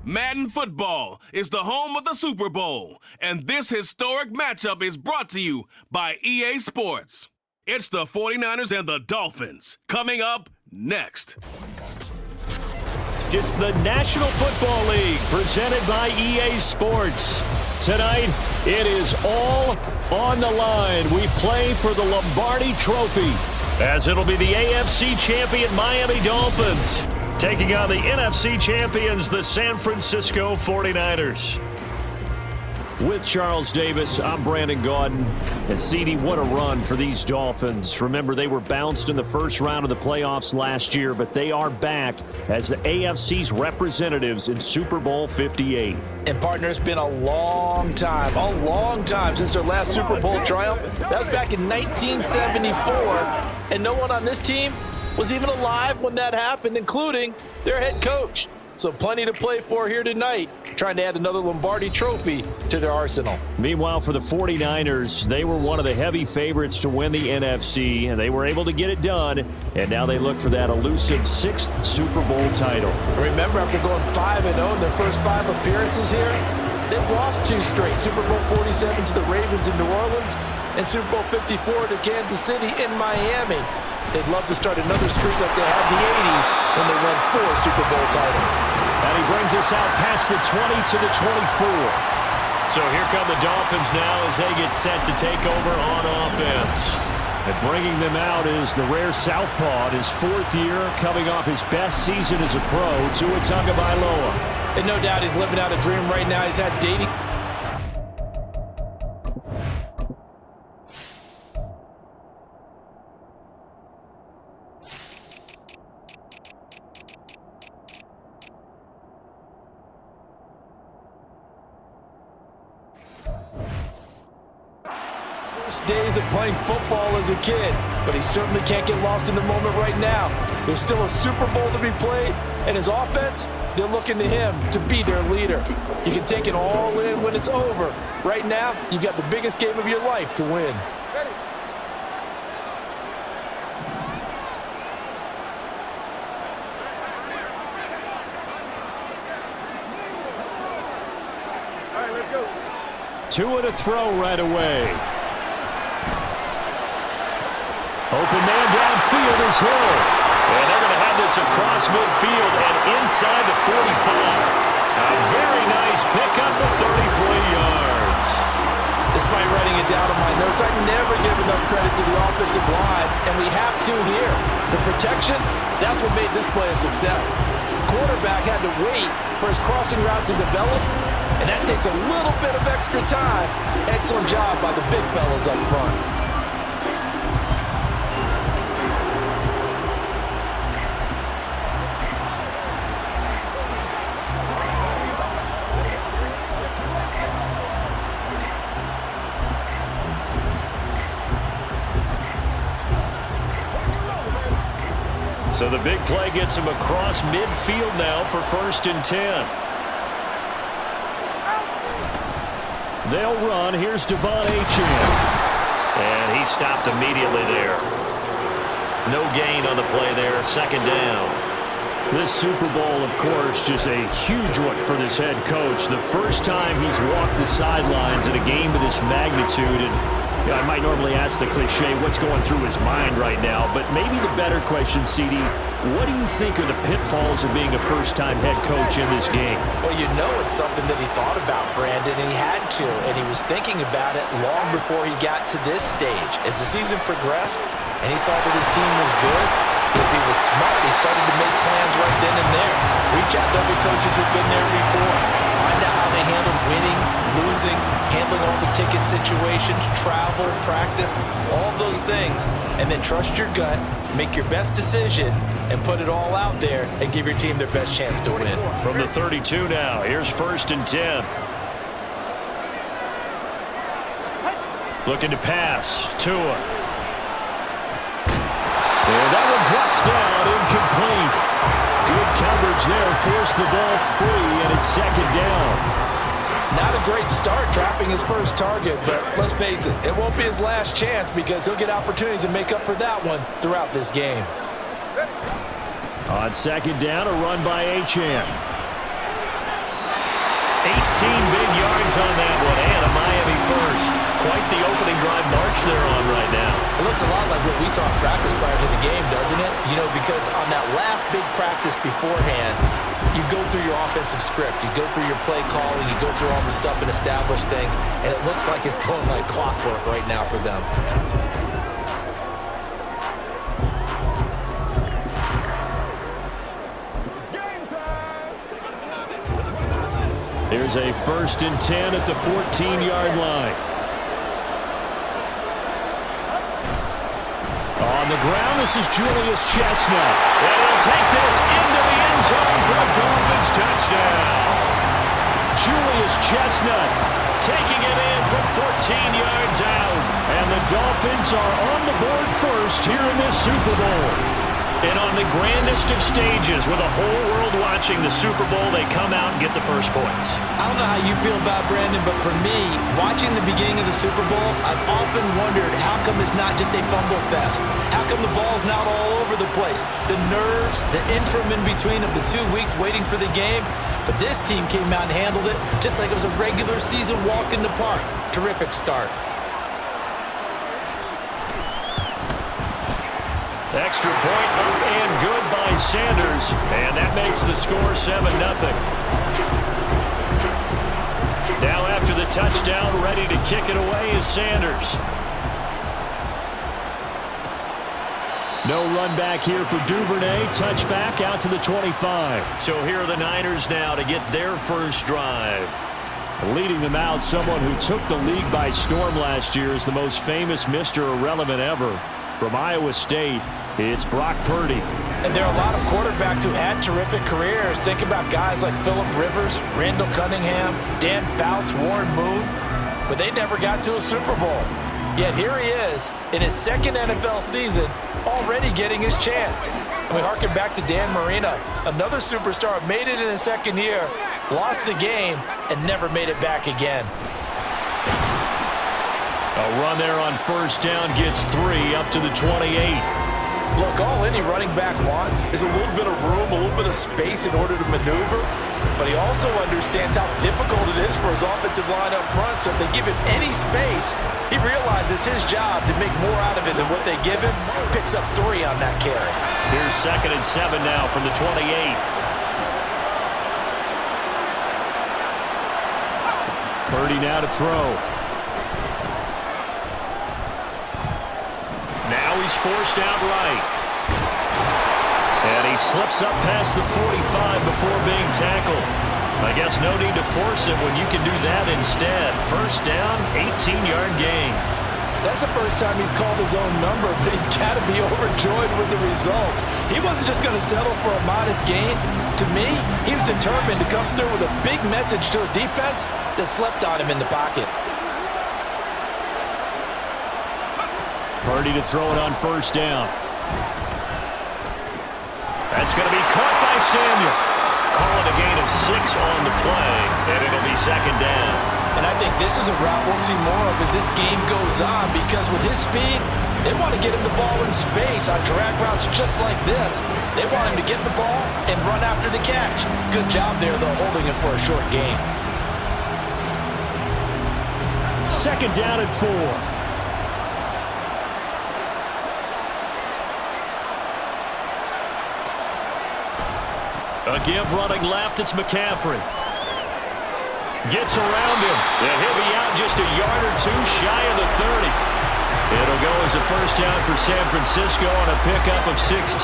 Madden football is the home of the Super Bowl, and this historic matchup is brought to you by EA Sports. It's the 49ers and the Dolphins, coming up next. It's the National Football League presented by EA Sports. Tonight, it is all on the line. We play for the Lombardi Trophy, as it'll be the AFC champion Miami Dolphins taking on the NFC champions, the San Francisco 49ers. With Charles Davis, I'm Brandon Gaudin. And CD, what a run for these Dolphins. Remember, they were bounced in the first round of the playoffs last year, but they are back as the AFC's representatives in Super Bowl 58. And partner, it's been a long time since their last Super Bowl triumph. That was back in 1974, and no one on this team was even alive when that happened, including their head coach. So plenty to play for here tonight, trying to add another Lombardi Trophy to their arsenal. Meanwhile, for the 49ers, they were one of the heavy favorites to win the NFC, and they were able to get it done, and now they look for that elusive 6th Super Bowl title. Remember, after going 5-0 in their first 5 appearances here, they've lost 2 straight. Super Bowl 47 to the Ravens in New Orleans, and Super Bowl 54 to Kansas City in Miami. They'd love to start another streak like they had in the 80s when they won 4 Super Bowl titles. And he brings us out past the 20 to the 24. So here come the Dolphins now as they get set to take over on offense. And bringing them out is the rare southpaw, his 4th year, coming off his best season as a pro, Tua Tagovailoa. And no doubt he's living out a dream right now. He's had dating. Days of playing football as a kid, but he certainly can't get lost in the moment right now. There's still a Super Bowl to be played, and his offense, they're looking to him to be their leader. You can take it all in when it's over. Right now, you've got the biggest game of your life to win. Ready. All right, let's go. Tua to throw right away. Open man downfield is Hill. And they're going to have this across midfield and inside the 45. A very nice pickup of 33 yards. Despite writing it down in my notes, I never give enough credit to the offensive line, and we have to here. The protection, that's what made this play a success. Quarterback had to wait for his crossing route to develop, and that takes a little bit of extra time. Excellent job by the big fellas up front. So the big play gets him across midfield now for 1st and 10. They'll run. Here's Devon Achane. And he stopped immediately there. No gain on the play there. 2nd down. This Super Bowl, of course, just a huge one for this head coach. The first time he's walked the sidelines in a game of this magnitude. And I might normally ask the cliche, what's going through his mind right now? But maybe the better question, CD, what do you think are the pitfalls of being a first-time head coach in this game? Well, you know it's something that he thought about, Brandon, and he had to. And he was thinking about it long before he got to this stage. As the season progressed and he saw that his team was good, if he was smart, he started to make plans right then and there. Reach out to other coaches who've been there before. Find out how they handled winning, losing, handling all the ticket situations, travel, practice, all those things. And then trust your gut, make your best decision, and put it all out there and give your team their best chance to win. From the 32 now, here's 1st and 10. Looking to pass. Tua. And that one drops down, incomplete. Good coverage there, forced the ball free, and it's 2nd down. Not a great start dropping his first target, but let's face it, it won't be his last chance because he'll get opportunities to make up for that one throughout this game. On 2nd down, a run by Achane. big yards on that one, and a Miami first. Quite the opening drive march they're on right now. It looks a lot like what we saw in practice prior to the game, doesn't it? You know, because on that last big practice beforehand, you go through your offensive script, you go through your play calling, you go through all the stuff and establish things, and it looks like it's going like clockwork right now for them. Here's a 1st and 10 at the 14-yard line. On the ground, this is Julius Chestnut. And he'll take this into the end zone for a Dolphins touchdown. Julius Chestnut taking it in from 14 yards out. And the Dolphins are on the board first here in this Super Bowl. And on the grandest of stages, with the whole world watching the Super Bowl, they come out and get the first points. I don't know how you feel about Brandon, but for me, watching the beginning of the Super Bowl, I've often wondered how come it's not just a fumble fest? How come the ball's not all over the place? The nerves, the interim in between of the 2 weeks waiting for the game. But this team came out and handled it just like it was a regular season walk in the park. Terrific start. Extra point up and good by Sanders. And that makes the score 7-0. Now after the touchdown, ready to kick it away is Sanders. No run back here for Duvernay. Touchback out to the 25. So here are the Niners now to get their first drive. Leading them out, someone who took the league by storm last year is the most famous Mr. Irrelevant ever. From Iowa State, it's Brock Purdy. And there are a lot of quarterbacks who had terrific careers. Think about guys like Phillip Rivers, Randall Cunningham, Dan Fouts, Warren Moon. But they never got to a Super Bowl. Yet here he is in his second NFL season, already getting his chance. And we harken back to Dan Marino, another superstar, made it in his second year, lost the game, and never made it back again. A run there on first down gets 3 up to the 28. Look, all any running back wants is a little bit of room, a little bit of space in order to maneuver. But he also understands how difficult it is for his offensive line up front. So if they give him any space, he realizes his job to make more out of it than what they give him. Picks up 3 on that carry. Here's 2nd and 7 now from the 28. Purdy now to throw. Now he's forced out right. And he slips up past the 45 before being tackled. I guess no need to force it when you can do that instead. First down, 18-yard gain. That's the first time he's called his own number, but he's got to be overjoyed with the results. He wasn't just going to settle for a modest gain. To me, he was determined to come through with a big message to a defense that slept on him in the pocket. Purdy to throw it on first down. That's going to be caught by Samuel. Call it a gain of 6 on the play, and it'll be 2nd down. And I think this is a route we'll see more of as this game goes on, because with his speed, they want to get him the ball in space on drag routes just like this. They want him to get the ball and run after the catch. Good job there, though, holding him for a short gain. 2nd down and 4. A give running left, it's McCaffrey. Gets around him, and he'll be out just a yard or 2 shy of the 30. It'll go as a first down for San Francisco on a pickup of 16.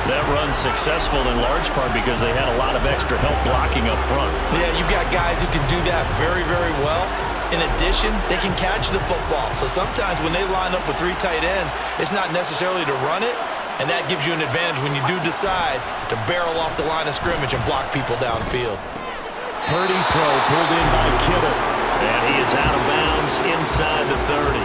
That run's successful in large part because they had a lot of extra help blocking up front. Yeah, you've got guys who can do that very, very well. In addition, they can catch the football. So sometimes when they line up with 3 tight ends, it's not necessarily to run it. And that gives you an advantage when you do decide to barrel off the line of scrimmage and block people downfield. Purdy's throw pulled in by Kittle. And he is out of bounds inside the 30.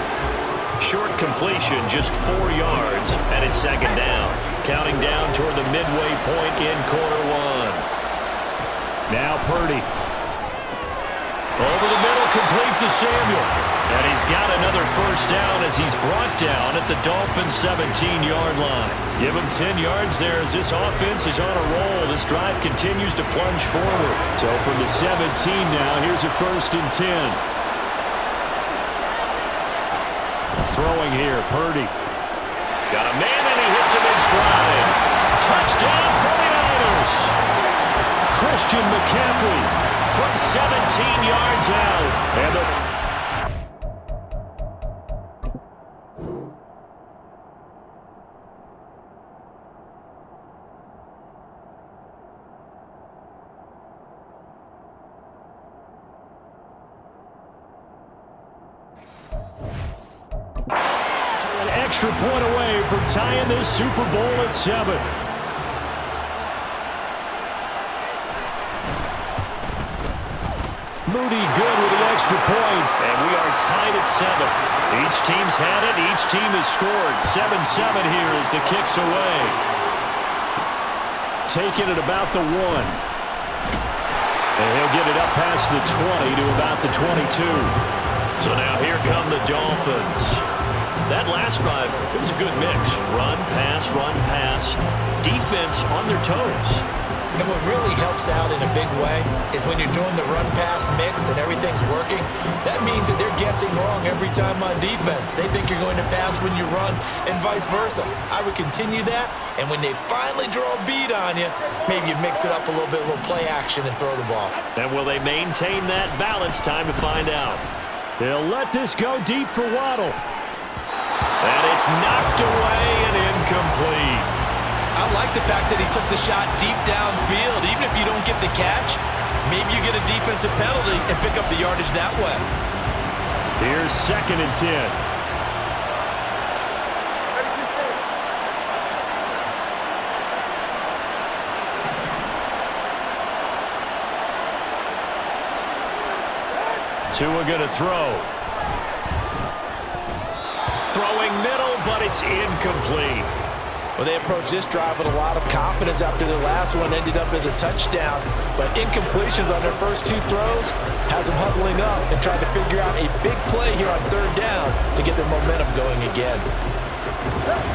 Short completion, just 4 yards, and it's 2nd down. Counting down toward the midway point in quarter 1. Now Purdy. Over the middle, complete to Samuel. And he's got another first down as he's brought down at the Dolphins' 17-yard line. Give him 10 yards there as this offense is on a roll. This drive continues to plunge forward. So from the 17 now, here's a 1st and 10. Throwing here, Purdy. Got a man and he hits him in stride. Touchdown 49ers. Christian McCaffrey from 17 yards out. And the extra point away from tying this Super Bowl at 7. Moody good with the extra point. And we are tied at 7. Each team's had it. Each team has scored. 7-7 here as the kick's away. Taking it about the 1. And he'll get it up past the 20 to about the 22. So now here come the Dolphins. That last drive, it was a good mix. Run, pass, defense on their toes. And what really helps out in a big way is when you're doing the run-pass mix and everything's working, that means that they're guessing wrong every time on defense. They think you're going to pass when you run and vice versa. I would continue that, and when they finally draw a bead on you, maybe you mix it up a little bit, a little play action and throw the ball. And will they maintain that balance? Time to find out. They'll let this go deep for Waddle. And it's knocked away and incomplete. I like the fact that he took the shot deep downfield. Even if you don't get the catch, maybe you get a defensive penalty and pick up the yardage that way. Here's 2nd and 10. Tua going to throw. Throwing middle, but it's incomplete. Well, they approached this drive with a lot of confidence after their last one ended up as a touchdown. But incompletions on their first 2 throws has them huddling up and trying to figure out a big play here on 3rd down to get their momentum going again.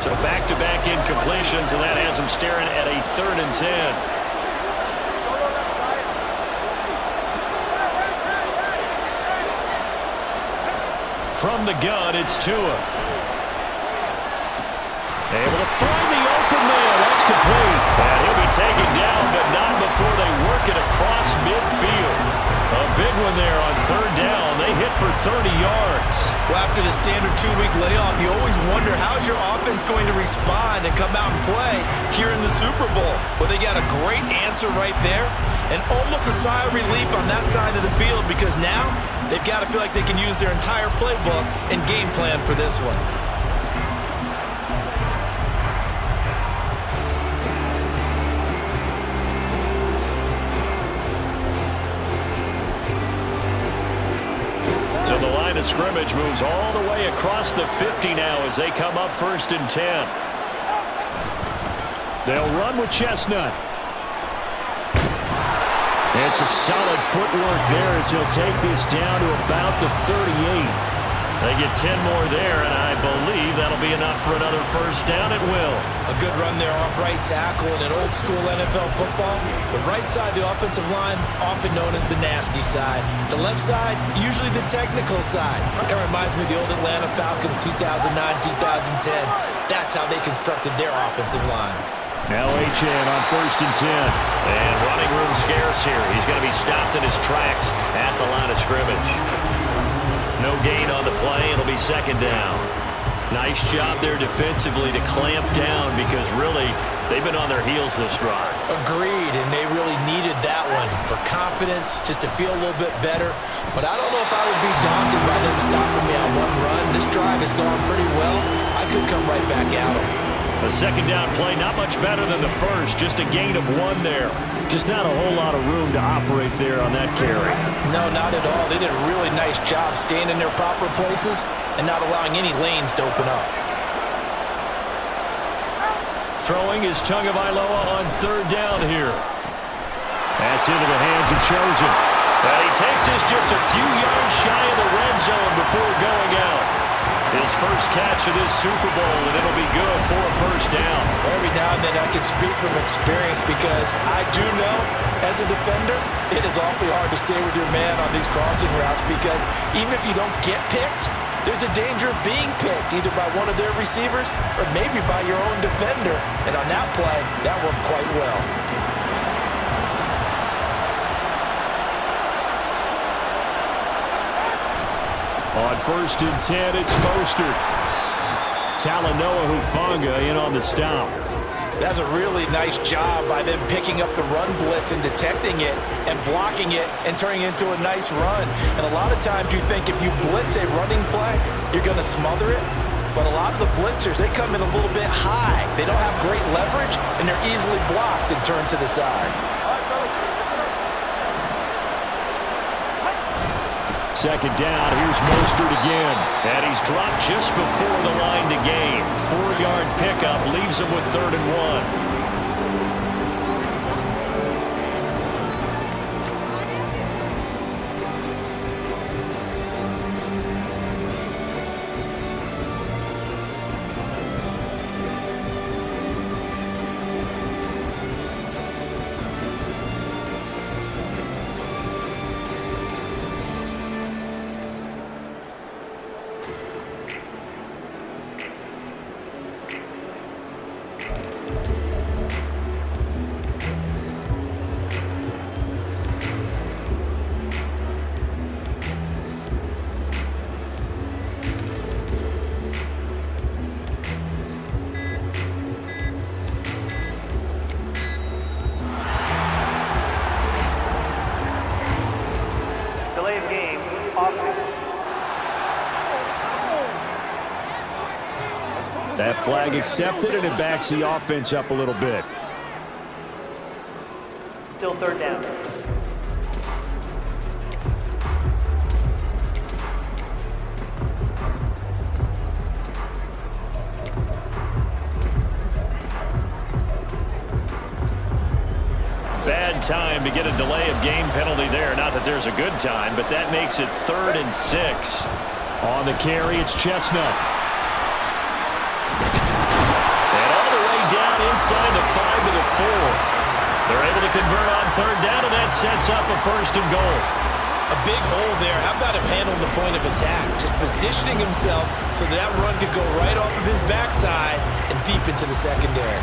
So back-to-back incompletions, and that has them staring at a 3rd and 10. From the gun, it's Tua. Able to find the open man. That's complete. And he'll be taken down, but not before they work it across midfield. A big one there on 3rd down. They hit for 30 yards. Well, after the standard 2-week layoff, you always wonder how's your offense going to respond and come out and play here in the Super Bowl. Well, they got a great answer right there and almost a sigh of relief on that side of the field because now they've got to feel like they can use their entire playbook and game plan for this one. So the line of scrimmage moves all the way across the 50 now as they come up 1st and 10. They'll run with Chestnut. And some solid footwork there as he'll take this down to about the 38. They get 10 more there, and I believe that'll be enough for another first down. It will. A good run there off right tackle in an old-school NFL football. The right side, the offensive line, often known as the nasty side. The left side, usually the technical side. That reminds me of the old Atlanta Falcons 2009-2010. That's how they constructed their offensive line. Now Achane on 1st and 10. And running room scarce here. He's going to be stopped in his tracks at the line of scrimmage. No gain on the play. It'll be 2nd down. Nice job there defensively to clamp down because really they've been on their heels this drive. Agreed, and they really needed that one for confidence, just to feel a little bit better. But I don't know if I would be daunted by them stopping me on one run. This drive has gone pretty well. I could come right back at them. A 2nd down play, not much better than the first. Just a gain of 1 there. Just not a whole lot of room to operate there on that carry. No, not at all. They did a really nice job staying in their proper places and not allowing any lanes to open up. Throwing is Tagovailoa on 3rd down here. That's into the hands of Chosen. And he takes this just a few yards shy of the red zone before going out. His first catch of this Super Bowl, and it'll be good for a first down. Every now and then I can speak from experience because I do know, as a defender, it is awfully hard to stay with your man on these crossing routes because even if you don't get picked, there's a danger of being picked either by one of their receivers or maybe by your own defender. And on that play, that worked quite well. On 1st and 10, it's Mostert. Talanoa Hufanga in on the stop. That's a really nice job by them picking up the run blitz and detecting it and blocking it and turning it into a nice run. And a lot of times you think if you blitz a running play, you're going to smother it. But a lot of the blitzers, they come in a little bit high. They don't have great leverage, and they're easily blocked and turned to the side. Second down, here's Mostert again. And he's dropped just before the line to gain. 4-yard pickup leaves him with 3rd and 1. That flag accepted, and it backs the offense up a little bit. Still 3rd down. Bad time to get a delay of game penalty there. Not that there's a good time, but that makes it 3rd and 6. On the carry, it's Chestnut. Inside the 5 to the 4. They're able to convert on 3rd down, and that sets up a 1st and goal. A big hole there. How about him handling the point of attack? Just positioning himself so that run could go right off of his backside and deep into the secondary.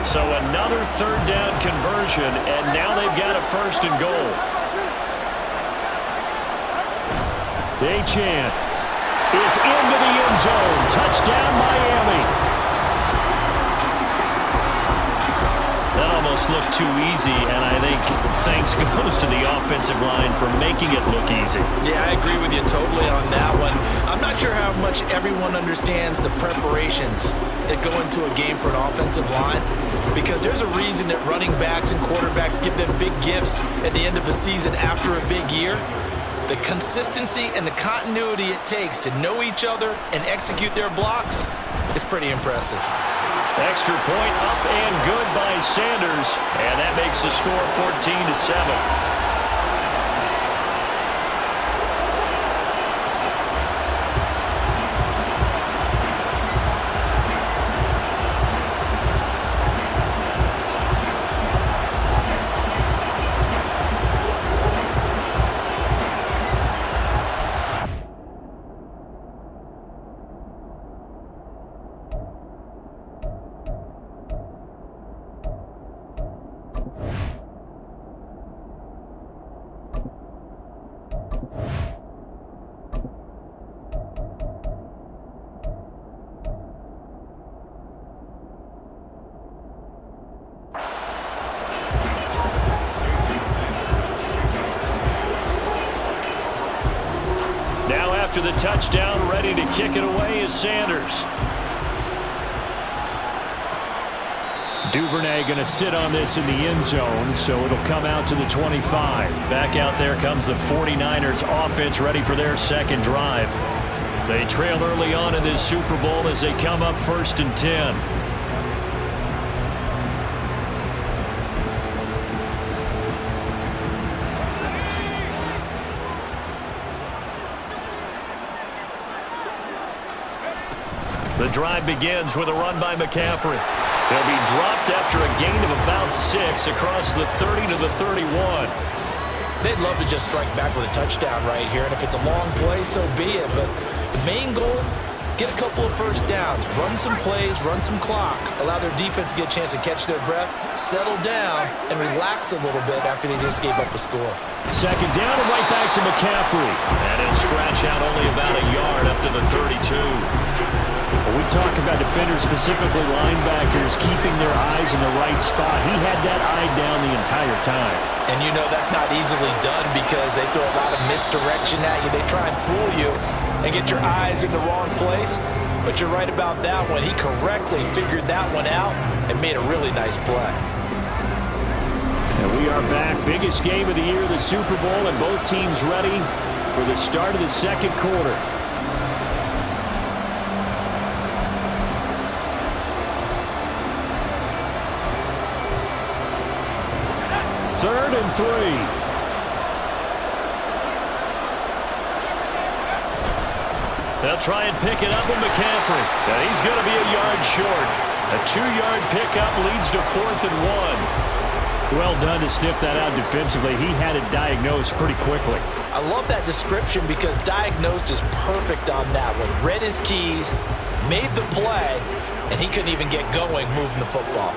So another 3rd down conversion, and now they've got a 1st and goal. Achane is into the end zone. Touchdown, Miami. That almost looked too easy, and I think thanks goes to the offensive line for making it look easy. Yeah, I agree with you totally on that one. I'm not sure how much everyone understands the preparations that go into a game for an offensive line, because there's a reason that running backs and quarterbacks give them big gifts at the end of a season after a big year. The consistency and the continuity it takes to know each other and execute their blocks is pretty impressive. Extra point up and good by Sanders, and that makes the score 14-7. After the touchdown, ready to kick it away is Sanders. Duvernay going to sit on this in the end zone, so it'll come out to the 25. Back out there comes the 49ers offense ready for their second drive. They trail early on in this Super Bowl as they come up 1st and 10. The drive begins with a run by McCaffrey. He'll be dropped after a gain of about 6 across the 30 to the 31. They'd love to just strike back with a touchdown right here, and if it's a long play, so be it. But the main goal, get a couple of first downs, run some plays, run some clock, allow their defense to get a chance to catch their breath, settle down, and relax a little bit after they just gave up a score. Second down and right back to McCaffrey. And he'll scratch out only about a yard up to the 32. When we talk about defenders, specifically linebackers, keeping their eyes in the right spot, he had that eye down the entire time. And you know that's not easily done because they throw a lot of misdirection at you. They try and fool you and get your eyes in the wrong place. But you're right about that one. He correctly figured that one out and made a really nice play. And we are back. Biggest game of the year, the Super Bowl, and both teams ready for the start of the second quarter. Third and 3. They'll try and pick it up with McCaffrey. And he's going to be a yard short. A 2-yard pickup leads to 4th and 1. Well done to sniff that out defensively. He had it diagnosed pretty quickly. I love that description because diagnosed is perfect on that one. Read his keys, made the play, and he couldn't even get going moving the football.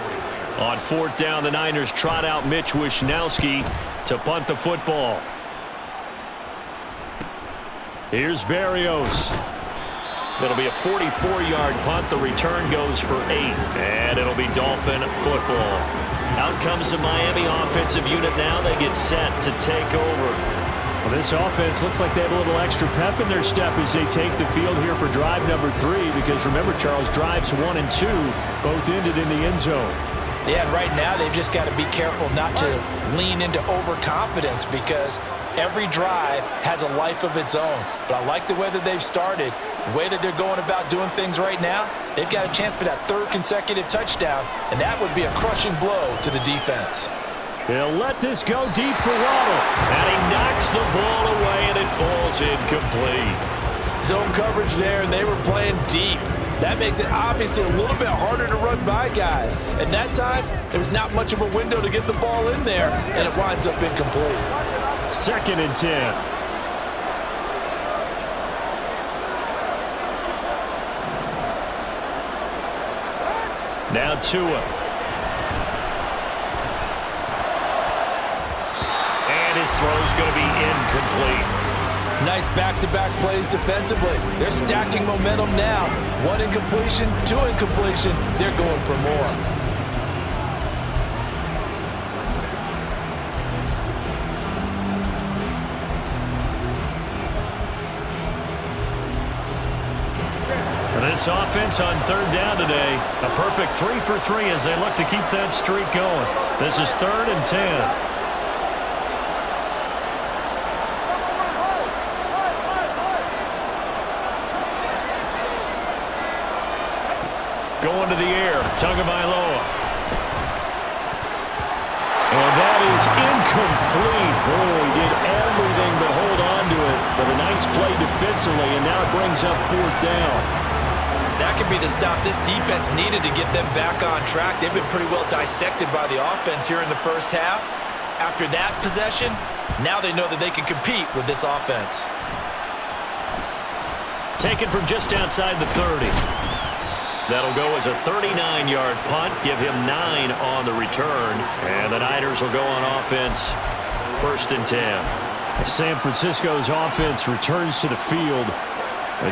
On 4th down, the Niners trot out Mitch Wishnowsky to punt the football. Here's Berrios. It'll be a 44-yard punt. The return goes for 8, and it'll be Dolphin football. Out comes the Miami offensive unit now. They get set to take over. Well, this offense looks like they have a little extra pep in their step as they take the field here for drive number 3 because remember, Charles, drives 1 and 2 both ended in the end zone. Yeah, and right now they've just got to be careful not to lean into overconfidence because every drive has a life of its own. But I like the way that they've started, the way that they're going about doing things right now. They've got a chance for that 3rd consecutive touchdown, and that would be a crushing blow to the defense. He'll let this go deep for Waddle. And he knocks the ball away, and it falls incomplete. Zone coverage there, and they were playing deep. That makes it obviously a little bit harder to run by guys. And that time, there was not much of a window to get the ball in there, and it winds up incomplete. 2nd and 10. Now Tua. And his throw's going to be incomplete. Nice back-to-back plays defensively. They're stacking momentum now. 1 incompletion, 2 incompletion. They're going for more. This offense on 3rd down today, a perfect 3 for 3 as they look to keep that streak going. This is 3rd and 10. Going to the air, Tagovailoa. And that is incomplete. Oh, he did everything but hold on to it. But a nice play defensively, and now it brings up 4th down. That could be the stop this defense needed to get them back on track. They've been pretty well dissected by the offense here in the first half. After that possession, now they know that they can compete with this offense. Taken from just outside the 30. That'll go as a 39-yard punt, give him 9 on the return. And the Niners will go on offense, 1st and 10. San Francisco's offense returns to the field.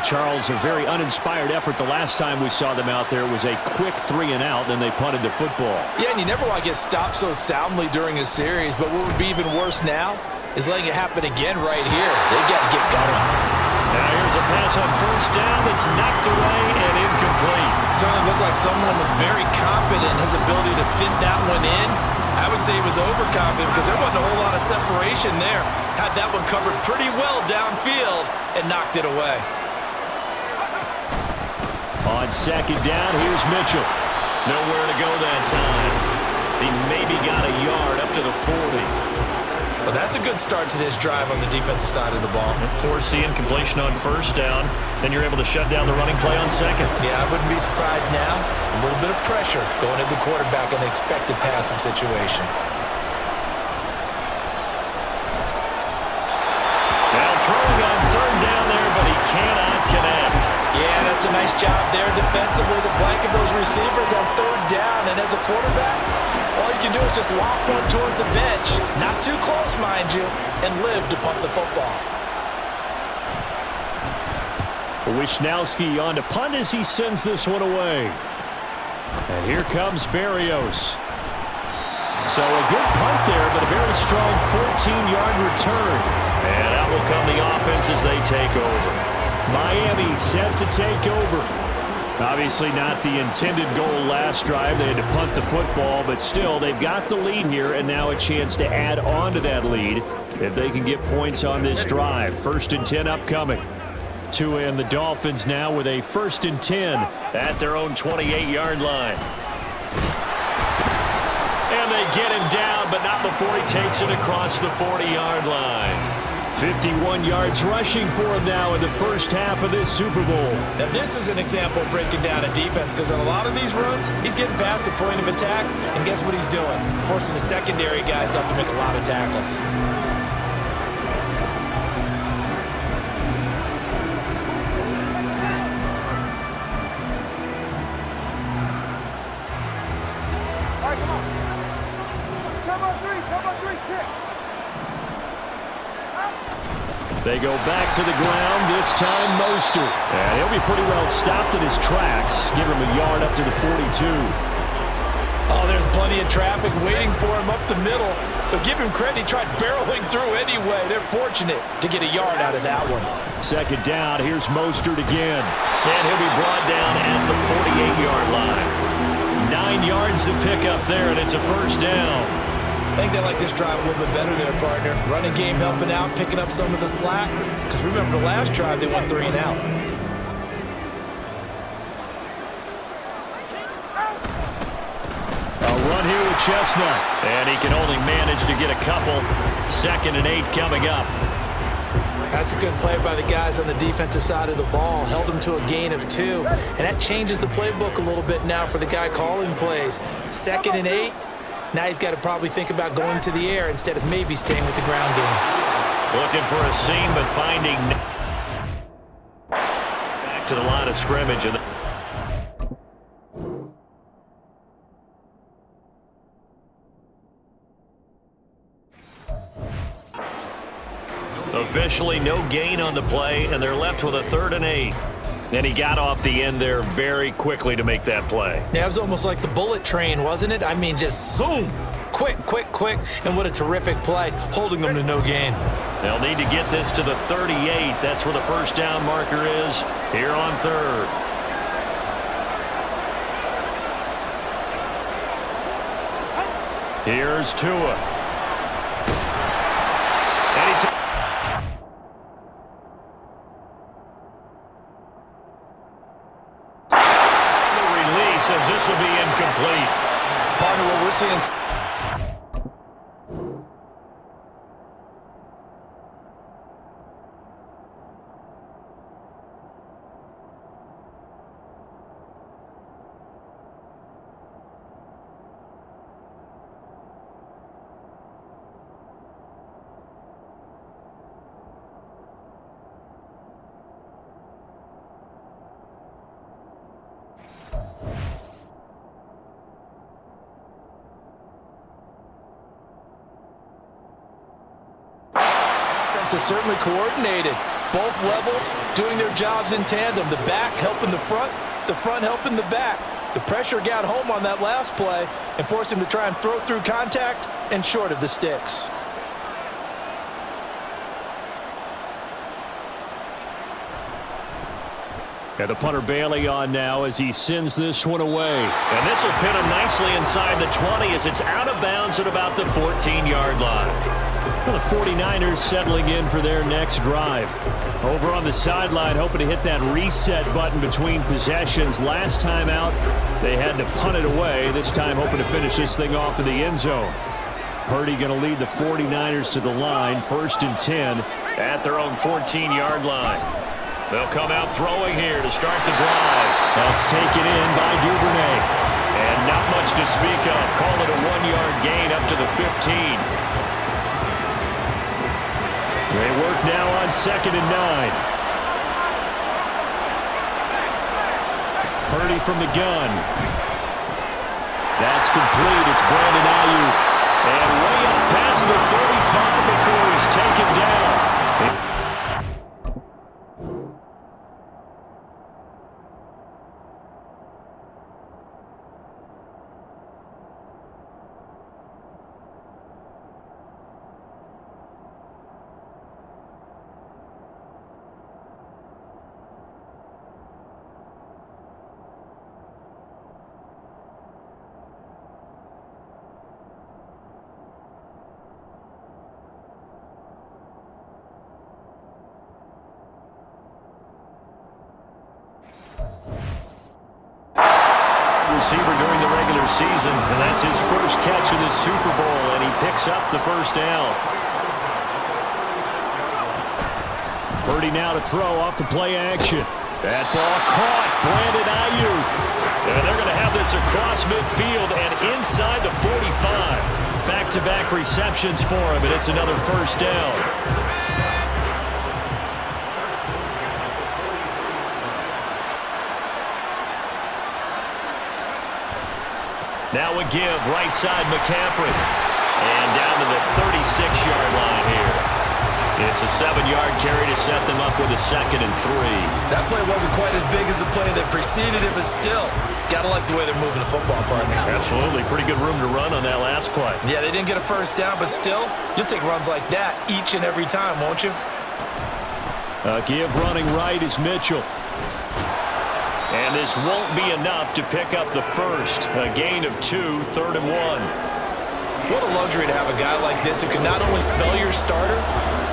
Charles, a very uninspired effort the last time we saw them out there was a quick 3 and out, then they punted the football. Yeah, and you never want to get stopped so soundly during a series, but what would be even worse now is letting it happen again right here. They've got to get going. Now here's a pass on 1st down that's knocked away and incomplete. Certainly looked like someone was very confident in his ability to fit that one in. I would say he was overconfident because there wasn't a whole lot of separation there. Had that one covered pretty well downfield and knocked it away. On second down, here's Mitchell. Nowhere to go that time. He maybe got a yard up to the 40. Well, that's a good start to this drive on the defensive side of the ball. Forcing completion on first down. Then you're able to shut down the running play on second. Yeah, I wouldn't be surprised now. A little bit of pressure going at the quarterback in the expected passing situation. Now throwing on third down there, but he cannot connect. Yeah, that's a nice job there defensively to blanket those receivers on third down. And as a quarterback, all you can do is just lock one toward the bench, not too close, mind you, and live to punt the football. Wishnowski on to punt as he sends this one away. And here comes Berrios. So a good punt there, but a very strong 14-yard return. And out will come the offense as they take over. Miami set to take over. Obviously not the intended goal last drive. They had to punt the football, but still they've got the lead here and now a chance to add on to that lead if they can get points on this drive. 1st and 10 upcoming. Tua and the Dolphins now with a 1st and 10 at their own 28-yard line. And they get him down, but not before he takes it across the 40-yard line. 51 yards rushing for him now in the first half of this Super Bowl. Now this is an example of breaking down a defense because in a lot of these runs, he's getting past the point of attack, and guess what he's doing? Forcing the secondary guys to have to make a lot of tackles. All right, come on. Turbo three, kick. They go back to the ground, this time Mostert. And he'll be pretty well stopped in his tracks. Give him a yard up to the 42. Oh, there's plenty of traffic waiting for him up the middle. But give him credit, he tried barreling through anyway. They're fortunate to get a yard out of that one. Second down, here's Mostert again. And he'll be brought down at the 48-yard line. 9 yards to pick up there, and it's a first down. I think they like this drive a little bit better there, partner. Running game helping out, picking up some of the slack. Because remember, the last drive, they went 3 and out. A run here with Chestnut. And he can only manage to get a couple. 2nd and 8 coming up. That's a good play by the guys on the defensive side of the ball. Held them to a gain of 2. And that changes the playbook a little bit now for the guy calling plays. 2nd and 8. Now he's got to probably think about going to the air instead of maybe staying with the ground game. Looking for a seam, but finding back to the line of scrimmage. And officially no gain on the play, and they're left with a 3rd and 8. And he got off the end there very quickly to make that play. Yeah, it was almost like the bullet train, wasn't it? I mean, just zoom. Quick. And what a terrific play, holding them to no gain. They'll need to get this to the 38. That's where the first down marker is here on 3rd. Here's Tua. And he says this will be incomplete. Partner, what we're seeing. Is certainly coordinated. Both levels doing their jobs in tandem. The back helping the front helping the back. The pressure got home on that last play and forced him to try and throw through contact and short of the sticks. And the punter Bailey on now as he sends this one away. And this will pin him nicely inside the 20 as it's out of bounds at about the 14-yard line. Well, the 49ers settling in for their next drive. Over on the sideline, hoping to hit that reset button between possessions. Last time out, they had to punt it away. This time hoping to finish this thing off in the end zone. Purdy going to lead the 49ers to the line, 1st and 10 at their own 14-yard line. They'll come out throwing here to start the drive. That's taken in by Duvernay. And not much to speak of. Call it a 1-yard gain up to the 15. They work now on 2nd and 9. Purdy from the gun. That's complete. It's Brandon Ayuk. And way up past the 35 before he's taken down. Receiver during the regular season, and that's his first catch of the Super Bowl, and he picks up the first down. Purdy now to throw off the play action. That ball caught. Brandon Ayuk. And they're going to have this across midfield and inside the 45. Back-to-back receptions for him, and it's another first down. Now a give, right side McCaffrey. And down to the 36-yard line here. It's a 7-yard carry to set them up with a 2nd and 3. That play wasn't quite as big as the play that preceded it, but still, got to like the way they're moving the football, partner. Absolutely. Pretty good room to run on that last play. Yeah, they didn't get a first down, but still, you'll take runs like that each and every time, won't you? A give running right is Mitchell. And this won't be enough to pick up the first. A gain of 2, 3rd and 1. What a luxury to have a guy like this who can not only spell your starter,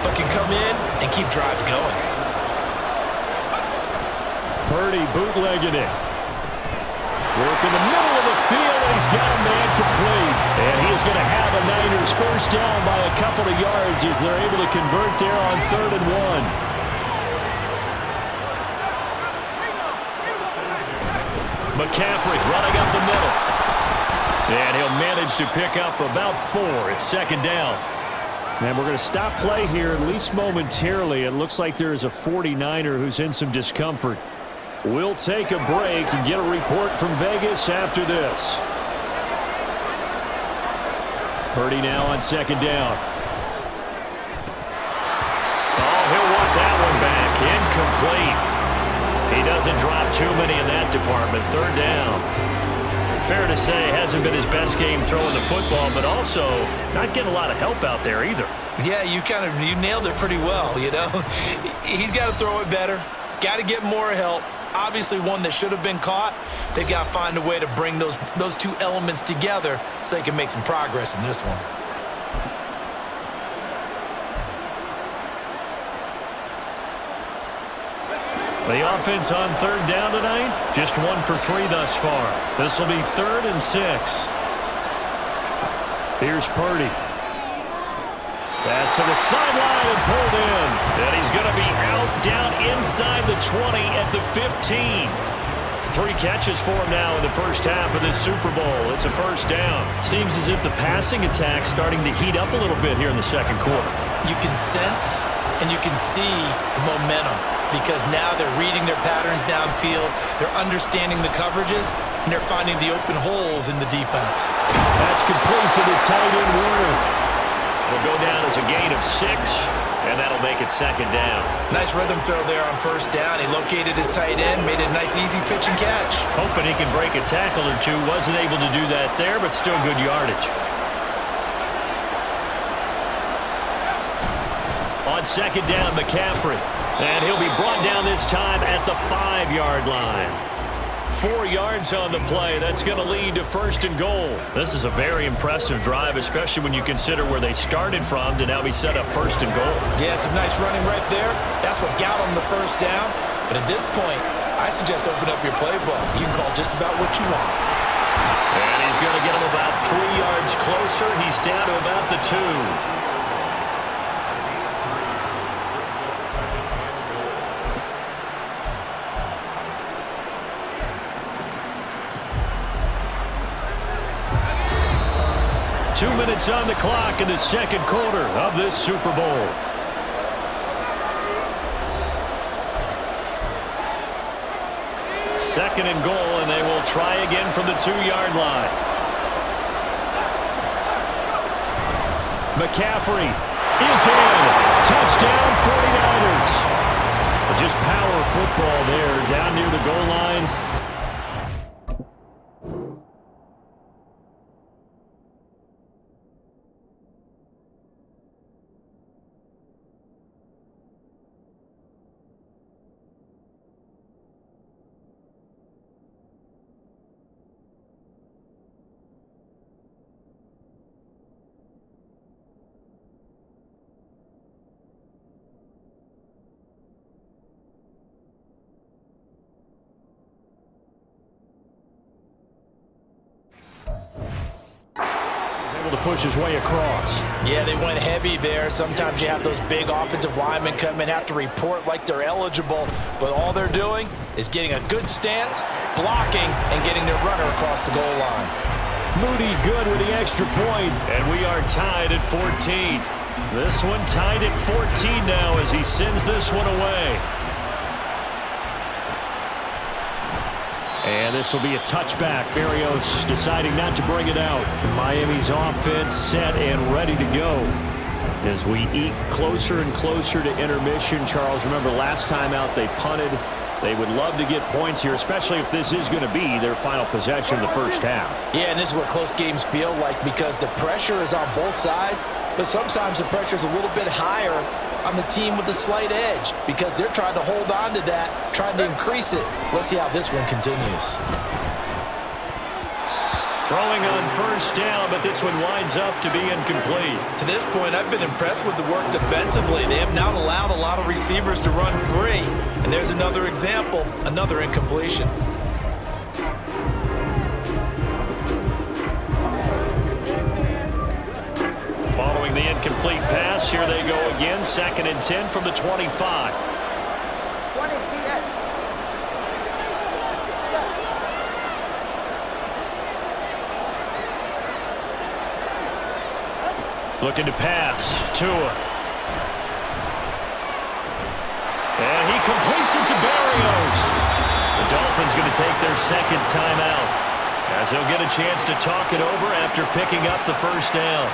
but can come in and keep drives going. Purdy bootlegging it. Work in the middle of the field, and he's got a man complete. And he is going to have a Niners first down by a couple of yards as they're able to convert there on 3rd and 1. McCaffrey running up the middle. And he'll manage to pick up about 4. It's 2nd down. And we're going to stop play here, at least momentarily. It looks like there is a 49er who's in some discomfort. We'll take a break and get a report from Vegas after this. Purdy now on 2nd down. Oh, he'll want that one back. Incomplete. He doesn't drop too many in that department. 3rd down. Fair to say, hasn't been his best game throwing the football, but also not getting a lot of help out there either. Yeah, you nailed it pretty well, you know. He's got to throw it better. Got to get more help. Obviously one that should have been caught. They've got to find a way to bring those two elements together so they can make some progress in this one. The offense on 3rd down tonight, just 1 for 3 thus far. This will be 3rd and 6. Here's Purdy. Pass to the sideline and pulled in. And he's going to be out down inside the 20 at the 15. 3 catches for him now in the first half of this Super Bowl. It's a first down. Seems as if the passing attack's starting to heat up a little bit here in the 2nd quarter. You can sense and you can see the momentum, because now they're reading their patterns downfield, they're understanding the coverages, and they're finding the open holes in the defense. That's complete to the tight end, Warner. It'll go down as a gain of 6, and that'll make it 2nd down. Nice rhythm throw there on 1st down. He located his tight end, made a nice easy pitch and catch. Hoping he can break a tackle or two. Wasn't able to do that there, but still good yardage. On second down, McCaffrey. And he'll be brought down this time at the 5-yard line. 4 yards on the play. That's going to lead to first and goal. This is a very impressive drive, especially when you consider where they started from to now be set up first and goal. Yeah, some nice running right there. That's what got them the first down. But at this point, I suggest open up your playbook. You can call just about what you want. And he's going to get him about 3 yards closer. He's down to about the 2. 2 minutes on the clock in the second quarter of this Super Bowl. Second and goal, and they will try again from the 2-yard line. McCaffrey is in. Touchdown, 49ers. Just power football there down near the goal line. To push his way across. Yeah, they went heavy there. Sometimes you have those big offensive linemen come in, have to report like they're eligible, but all they're doing is getting a good stance, blocking, and getting their runner across the goal line. Moody good with the extra point, and we are tied at 14. This one tied at 14 now as he sends this one away. And this will be a touchback. Berrios deciding not to bring it out. Miami's offense set and ready to go. As we eke closer and closer to intermission, Charles, remember last time out they punted. They would love to get points here, especially if this is going to be their final possession of the first half. Yeah, and this is what close games feel like because the pressure is on both sides, but sometimes the pressure is a little bit higher on the team with the slight edge because they're trying to hold on to that, trying to increase it. Let's see how this one continues. Throwing on first down, but this one winds up to be incomplete. To this point, I've been impressed with the work defensively. They have not allowed a lot of receivers to run free. And there's another example, another incompletion. Following the incomplete pass, here they go again. 2nd and 10 from the 25. Looking to pass. Tua. And he completes it to Berrios. The Dolphins going to take their second timeout as they'll get a chance to talk it over after picking up the first down.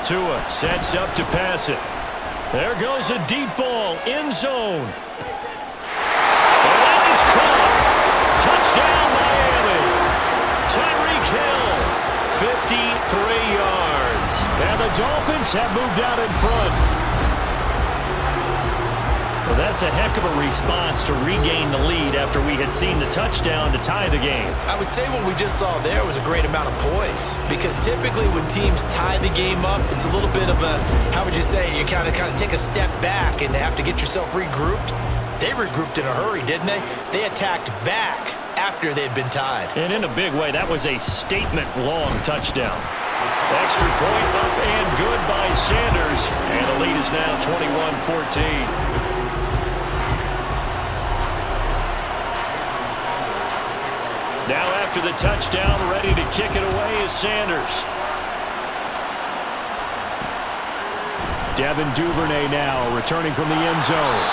Tua sets up to pass it. There goes a deep ball, end zone. And that is caught. Touchdown, Miami. Tyreek Hill, 53 yards. And the Dolphins have moved out in front. Well, that's a heck of a response to regain the lead after we had seen the touchdown to tie the game. I would say what we just saw there was a great amount of poise because typically when teams tie the game up, it's a little bit of a, how would you say, you kind of take a step back and have to get yourself regrouped. They regrouped in a hurry, didn't they? They attacked back after they'd been tied. And in a big way, that was a statement-long touchdown. Extra point up and good by Sanders. And the lead is now 21-14. Now after the touchdown, ready to kick it away is Sanders. Devin Duvernay now returning from the end zone.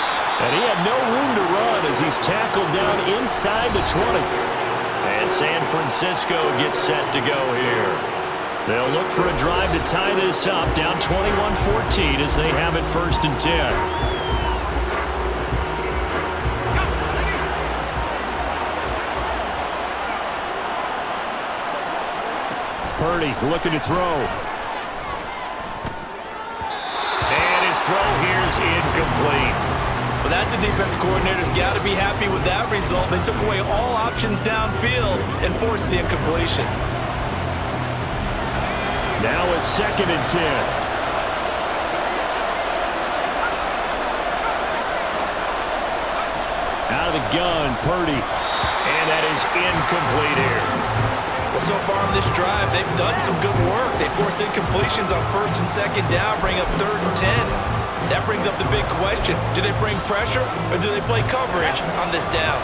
And he had no room to run as he's tackled down inside the 20. And San Francisco gets set to go here. They'll look for a drive to tie this up, down 21-14 as they have it 1st and 10. Purdy looking to throw. And his throw here is incomplete. Well, that's a defense coordinator's got to be happy with that result. They took away all options downfield and forced the incompletion. Now a 2nd and 10. Out of the gun, Purdy. And that is incomplete here. Well, so far on this drive, they've done some good work. They force incompletions on 1st and 2nd down, bring up 3rd and 10. That brings up the big question. Do they bring pressure or do they play coverage on this down?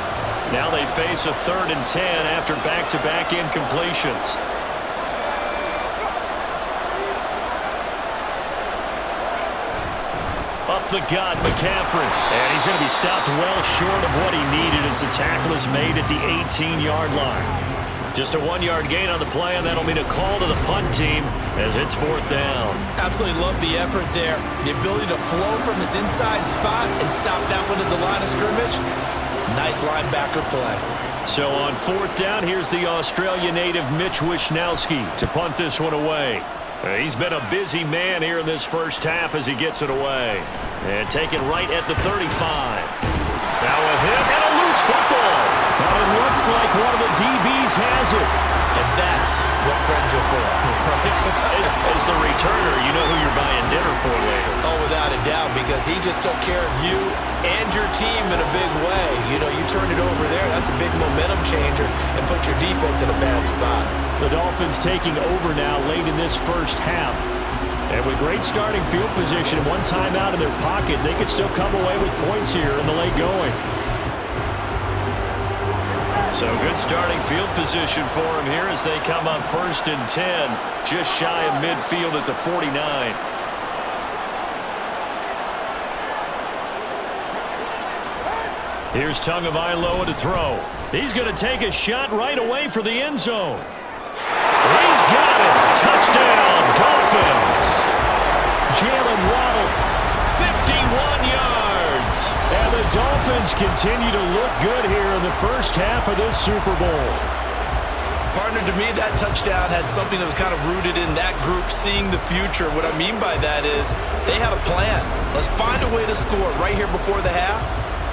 Now they face a 3rd and 10 after back-to-back incompletions. Up the gut, McCaffrey. And he's going to be stopped well short of what he needed as the tackle is made at the 18-yard line. Just a 1-yard gain on the play, and that'll mean a call to the punt team as it's 4th down. Absolutely love the effort there. The ability to flow from his inside spot and stop that one at the line of scrimmage. Nice linebacker play. So on 4th down, here's the Australia native Mitch Wishnowsky to punt this one away. He's been a busy man here in this first half as he gets it away. And taken right at the 35. Now a hit and a loose football. But it looks like one of the DBs has it. And that's what friends are for. As the returner, you know who you're buying dinner for later. Oh, without a doubt, because he just took care of you and your team in a big way. You know, you turned it over there. That's a big momentum changer and put your defense in a bad spot. The Dolphins taking over now late in this first half. And with great starting field position, one timeout in their pocket, they could still come away with points here in the late going. So good starting field position for them here as they come up 1st and 10, just shy of midfield at the 49. Here's Tagovailoa to throw. He's going to take a shot right away for the end zone. He's got it. Touchdown, Dolphins. Jalen Waddle, 51 yards. And the Dolphins continue to look good here in the first half of this Super Bowl. Partner, to me, that touchdown had something that was kind of rooted in that group seeing the future. What I mean by that is they had a plan. Let's find a way to score right here before the half.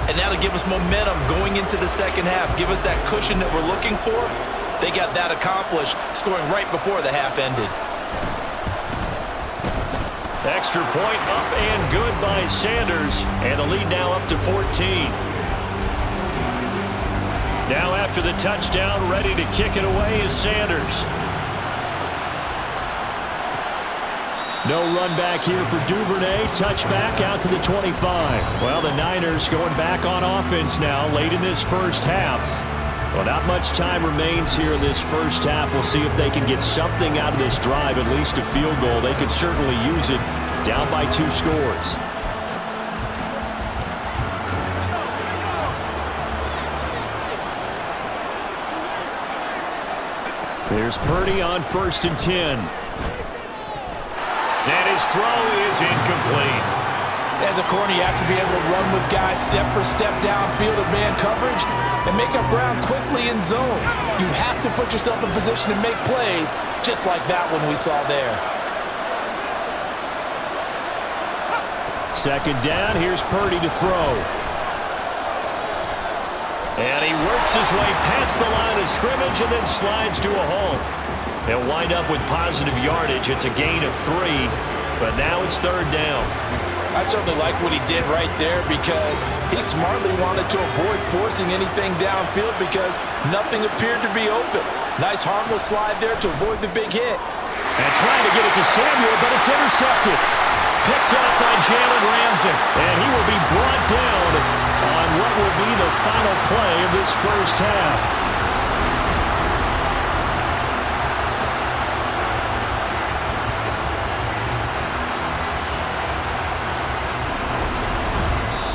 And now to give us momentum going into the second half, give us that cushion that we're looking for. They got that accomplished, scoring right before the half ended. Extra point up and good by Sanders, and the lead now up to 14. Now after the touchdown, ready to kick it away is Sanders. No run back here for Duvernay. Touchback out to the 25. Well, the Niners going back on offense now late in this first half. Well, not much time remains here in this first half. We'll see if they can get something out of this drive, at least a field goal. They could certainly use it, down by 2 scores. There's Purdy on 1st and 10. And his throw is incomplete. As a corner, you have to be able to run with guys step for step downfield of man coverage and make up ground quickly in zone. You have to put yourself in position to make plays, just like that one we saw there. 2nd down, here's Purdy to throw. And he works his way past the line of scrimmage and then slides to a halt. He'll wind up with positive yardage. It's a gain of 3, but now it's 3rd down. I certainly like what he did right there because he smartly wanted to avoid forcing anything downfield because nothing appeared to be open. Nice harmless slide there to avoid the big hit. And trying to get it to Samuel, but it's intercepted. Picked up by Jalen Ramsey, and he will be brought down on what will be the final play of this first half.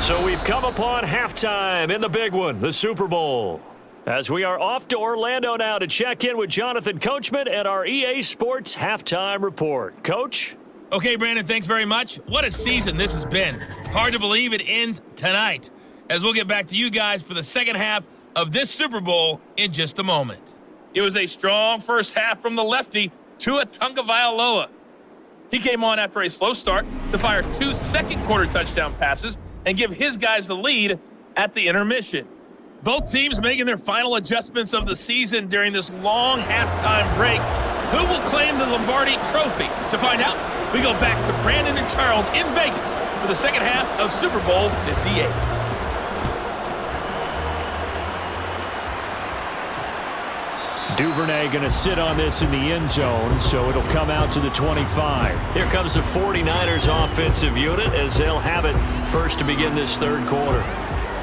So we've come upon halftime in the big one, the Super Bowl. As we are off to Orlando now to check in with Jonathan Coachman and our EA Sports Halftime Report. Coach? Okay, Brandon, thanks very much. What a season this has been. Hard to believe it ends tonight, as we'll get back to you guys for the second half of this Super Bowl in just a moment. It was a strong first half from the lefty, Tua Tagovailoa. He came on after a slow start to fire 2 second-quarter touchdown passes and give his guys the lead at the intermission. Both teams making their final adjustments of the season during this long halftime break. Who will claim the Lombardi Trophy? To find out, we go back to Brandon and Charles in Vegas for the second half of Super Bowl 58. Duvernay going to sit on this in the end zone, so it'll come out to the 25. Here comes the 49ers offensive unit as they'll have it first to begin this third quarter.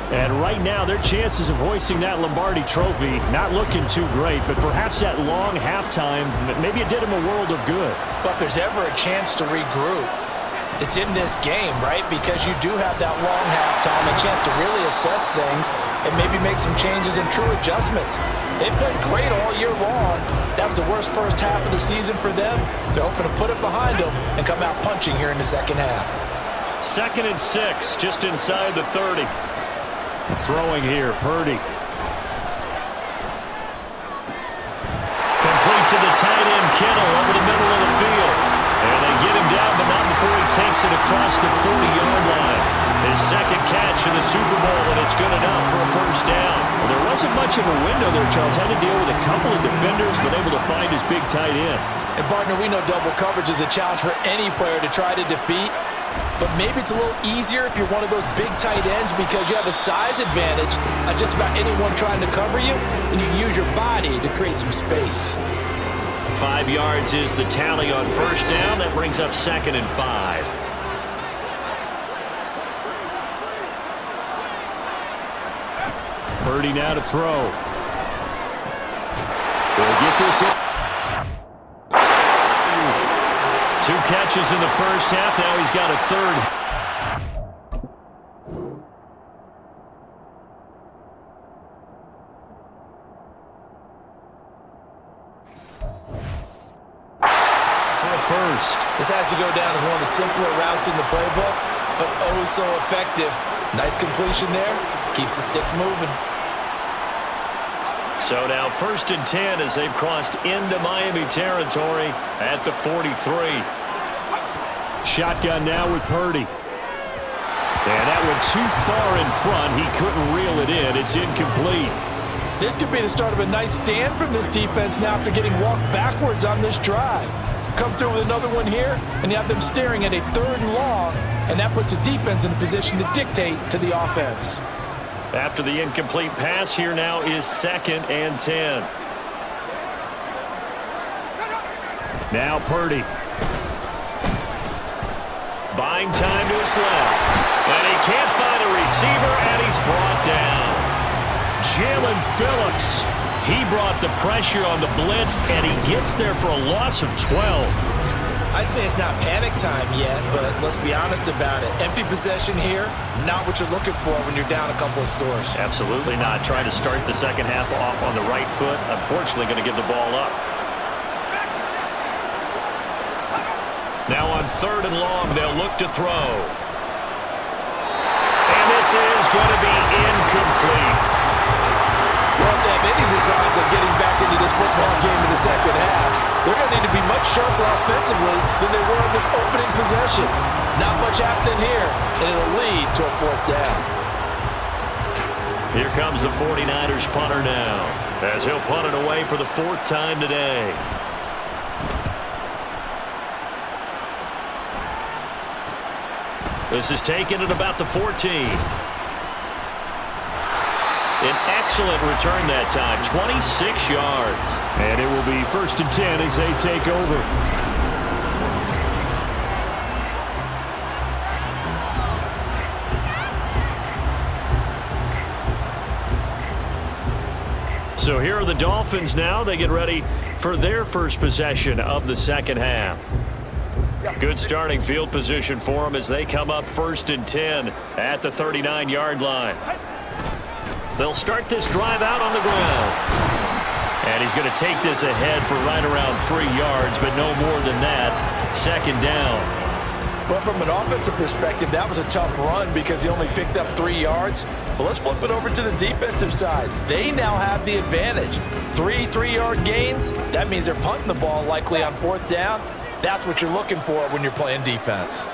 And right now, their chances of hoisting that Lombardi Trophy not looking too great, but perhaps that long halftime, maybe it did them a world of good. But if there's ever a chance to regroup, it's in this game, right? Because you do have that long halftime, a chance to really assess things and maybe make some changes and true adjustments. They've played great all year long. That was the worst first half of the season for them. They're hoping to put it behind them and come out punching here in the second half. 2nd and 6, just inside the 30. Throwing here, Purdy. Complete to the tight end, Kittle, over the middle of the field. And they get him down, but not before he takes it across the 40-yard line. His second catch in the Super Bowl, and it's good enough for a first down. Well, there wasn't much of a window there, Charles. Had to deal with a couple of defenders, but able to find his big tight end. And, partner, we know double coverage is a challenge for any player to try to defeat. But maybe it's a little easier if you're one of those big tight ends because you have a size advantage on just about anyone trying to cover you, and you use your body to create some space. 5 yards is the tally on first down. That brings up 2nd and 5. Purdy now to throw. We'll get this in. 2 catches in the first half. Now he's got a third. For a first. This has to go down as one of the simpler routes in the playbook, but oh so effective. Nice completion there. Keeps the sticks moving. So now 1st and 10 as they've crossed into Miami territory at the 43. Shotgun now with Purdy. And that went too far in front. He couldn't reel it in. It's incomplete. This could be the start of a nice stand from this defense now after getting walked backwards on this drive. Come through with another one here, and you have them staring at a 3rd and long, and that puts the defense in a position to dictate to the offense. After the incomplete pass, here now is 2nd and 10. Now Purdy. Buying time to his left. And he can't find a receiver, and he's brought down. Jalen Phillips. He brought the pressure on the blitz, and he gets there for a loss of 12. I'd say it's not panic time yet, but let's be honest about it. Empty possession here, not what you're looking for when you're down a couple of scores. Absolutely not. Trying to start the second half off on the right foot. Unfortunately, going to give the ball up. Now on 3rd and long, they'll look to throw. And this is going to be incomplete. Well, if they have any designs of getting back into this football game in the second half, they're going to need to be much sharper offensively than they were in this opening possession. Not much happening here, and it'll lead to a 4th down. Here comes the 49ers punter now, as he'll punt it away for the 4th time today. This is taken at about the 14. An excellent return that time, 26 yards. And it will be 1st and 10 as they take over. So here are the Dolphins now. They get ready for their first possession of the second half. Good starting field position for them as they come up 1st and 10 at the 39-yard line. They'll start this drive out on the ground. And he's going to take this ahead for right around 3 yards, but no more than that. Second down. Well, from an offensive perspective, that was a tough run because he only picked up 3 yards. But let's flip it over to the defensive side. They now have the advantage. 3 3-yard gains, that means they're punting the ball likely on 4th down. That's what you're looking for when you're playing defense.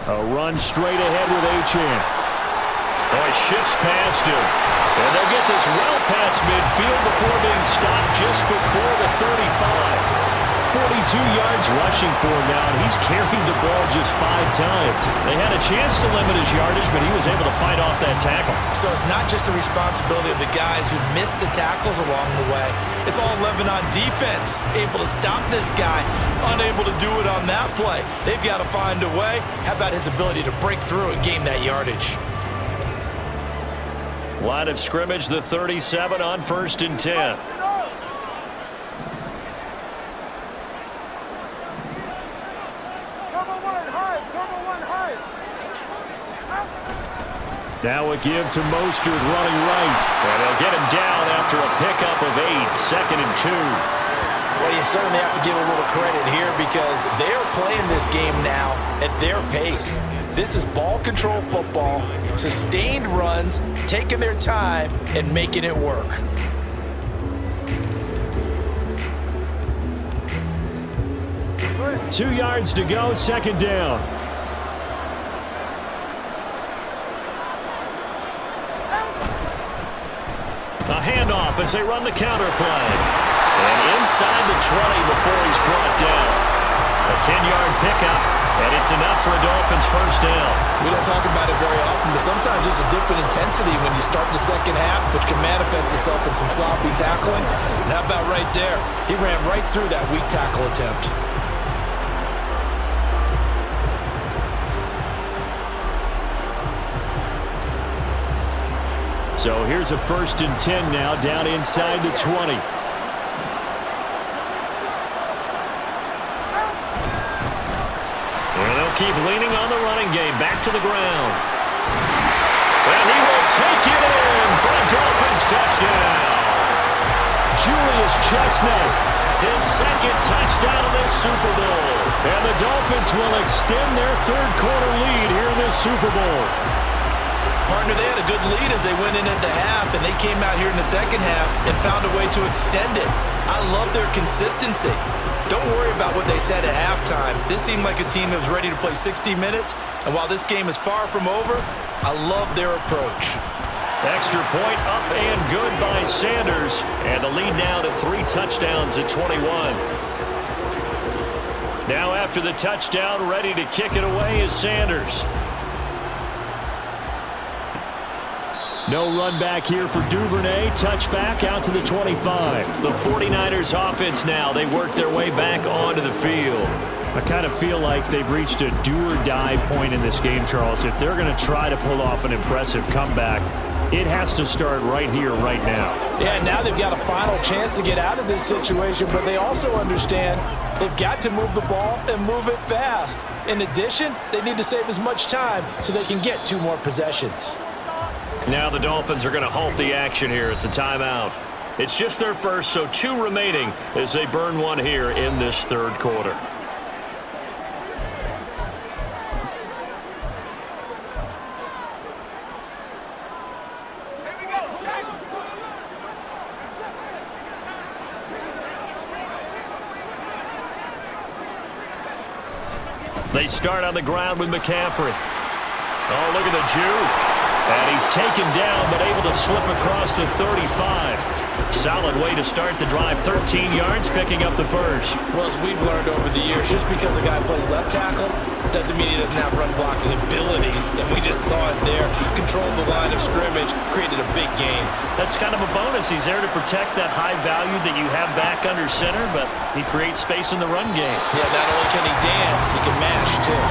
A run straight ahead with Achane. Oh, he shifts past him. And they'll get this well past midfield before being stopped just before the 35. 42 yards rushing for him now, and he's carried the ball just 5 times. They had a chance to limit his yardage, but he was able to fight off that tackle. So it's not just the responsibility of the guys who missed the tackles along the way. It's all 11 on defense, able to stop this guy, unable to do it on that play. They've got to find a way. How about his ability to break through and gain that yardage? Line of scrimmage, the 37 on 1st and 10. Now a give to Mostert running right. And they'll get him down after a pickup of 8. 2nd and 2. Well, you certainly have to give a little credit here because they're playing this game now at their pace. This is ball control football, sustained runs, taking their time and making it work. Good. 2 yards to go, 2nd down. A handoff as they run the counter play. And inside the 20 before he's brought down. A 10-yard pickup, and it's enough for a Dolphins first down. We don't talk about it very often, but sometimes there's a dip in intensity when you start the second half, which can manifest itself in some sloppy tackling. And how about right there? He ran right through that weak tackle attempt. So here's a 1st and 10 now, down inside the 20. And they'll keep leaning on the running game, back to the ground. And he will take it in for a Dolphins touchdown. Julius Chestnut, his 2nd touchdown of this Super Bowl. And the Dolphins will extend their 3rd quarter lead here in this Super Bowl. Partner, they had a good lead as they went in at the half, and they came out here in the second half and found a way to extend it. I love their consistency. Don't worry about what they said at halftime. This seemed like a team that was ready to play 60 minutes, and while this game is far from over, I love their approach. Extra point up and good by Sanders, and the lead now to 3 touchdowns at 21. Now after the touchdown, ready to kick it away is Sanders. No run back here for Duvernay. Touchback out to the 25. The 49ers offense now. They work their way back onto the field. I kind of feel like they've reached a do-or-die point in this game, Charles. If they're going to try to pull off an impressive comeback, it has to start right here, right now. Yeah, now they've got a final chance to get out of this situation, but they also understand they've got to move the ball and move it fast. In addition, they need to save as much time so they can get 2 more possessions. Now the Dolphins are going to halt the action here. It's a timeout. It's just their first, so 2 remaining as they burn 1 here in this 3rd quarter. They start on the ground with McCaffrey. Oh, look at the juke. And he's taken down, but able to slip across the 35. Solid way to start the drive. 13 yards, picking up the first. Well, as we've learned over the years, just because a guy plays left tackle doesn't mean he doesn't have run blocking abilities. And we just saw it there. Controlled the line of scrimmage, created a big gain. That's kind of a bonus. He's there to protect that high value that you have back under center, but he creates space in the run game. Yeah, not only can he dance, he can mash, too.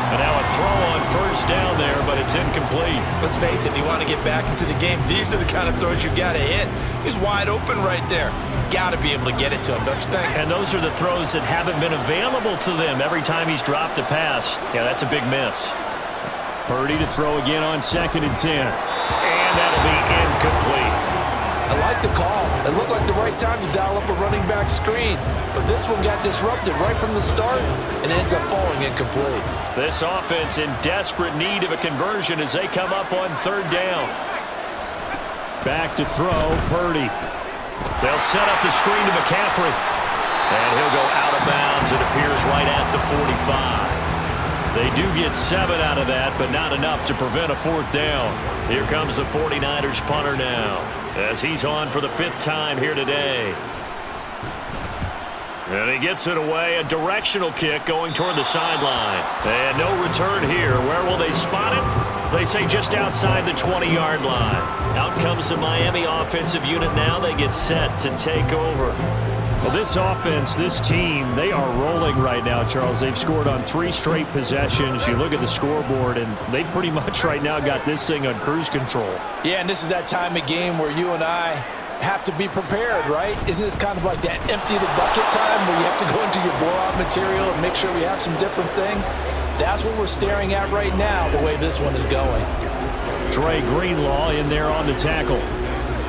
And now a throw on first down there, but it's incomplete. Let's face it, if you want to get back into the game, these are the kind of throws you got to hit. He's wide open right there. Got to be able to get it to him, don't you think? And those are the throws that haven't been available to them every time he's dropped a pass. Yeah, that's a big miss. Purdy to throw again on 2nd and 10. And that'll be incomplete. I like the call. It looked like the right time to dial up a running back screen. But this one got disrupted right from the start and ends up falling incomplete. This offense in desperate need of a conversion as they come up on 3rd down. Back to throw, Purdy. They'll set up the screen to McCaffrey. And he'll go out of bounds, it appears, right at the 45. They do get 7 out of that, but not enough to prevent a 4th down. Here comes the 49ers punter now, as he's on for the 5th time here today. And he gets it away, a directional kick going toward the sideline. And no return here. Where will they spot it? They say just outside the 20-yard line. Out comes the Miami offensive unit now. They get set to take over. Well, this offense, this team, they are rolling right now, Charles. They've scored on 3 straight possessions. You look at the scoreboard, and they pretty much right now got this thing on cruise control. Yeah, and this is that time of game where you and I have to be prepared, right? Isn't this kind of like that empty the bucket time where you have to go into your blowout material and make sure we have some different things? That's what we're staring at right now, the way this one is going. Dre Greenlaw in there on the tackle.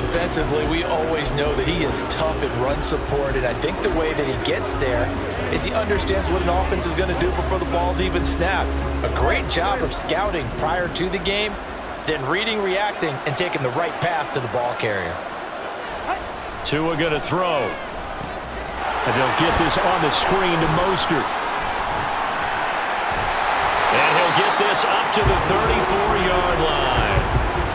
Defensively, we always know that he is tough in run support, and I think the way that he gets there is he understands what an offense is going to do before the ball's even snapped. A great job of scouting prior to the game, then reading, reacting, and taking the right path to the ball carrier. Tua going to throw. And they'll get this on the screen to Mostert. And he'll get this up to the 34-yard line.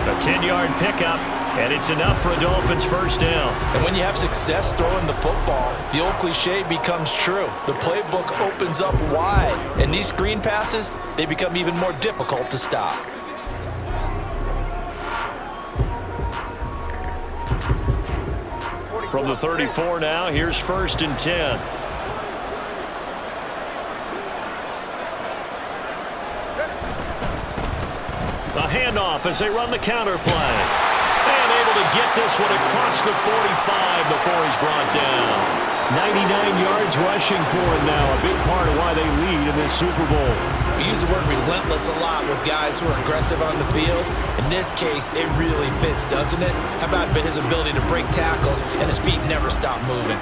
A 10-yard pickup, and it's enough for a Dolphins 1st down. And when you have success throwing the football, the old cliche becomes true. The playbook opens up wide, and these screen passes, they become even more difficult to stop. From the 34 now, here's 1st and 10. A handoff as they run the counter play. And able to get this one across the 45 before he's brought down. 99 yards rushing for him now, a big part of why they lead in this Super Bowl. We use the word relentless a lot with guys who are aggressive on the field. In this case, it really fits, doesn't it? How about his ability to break tackles and his feet never stop moving?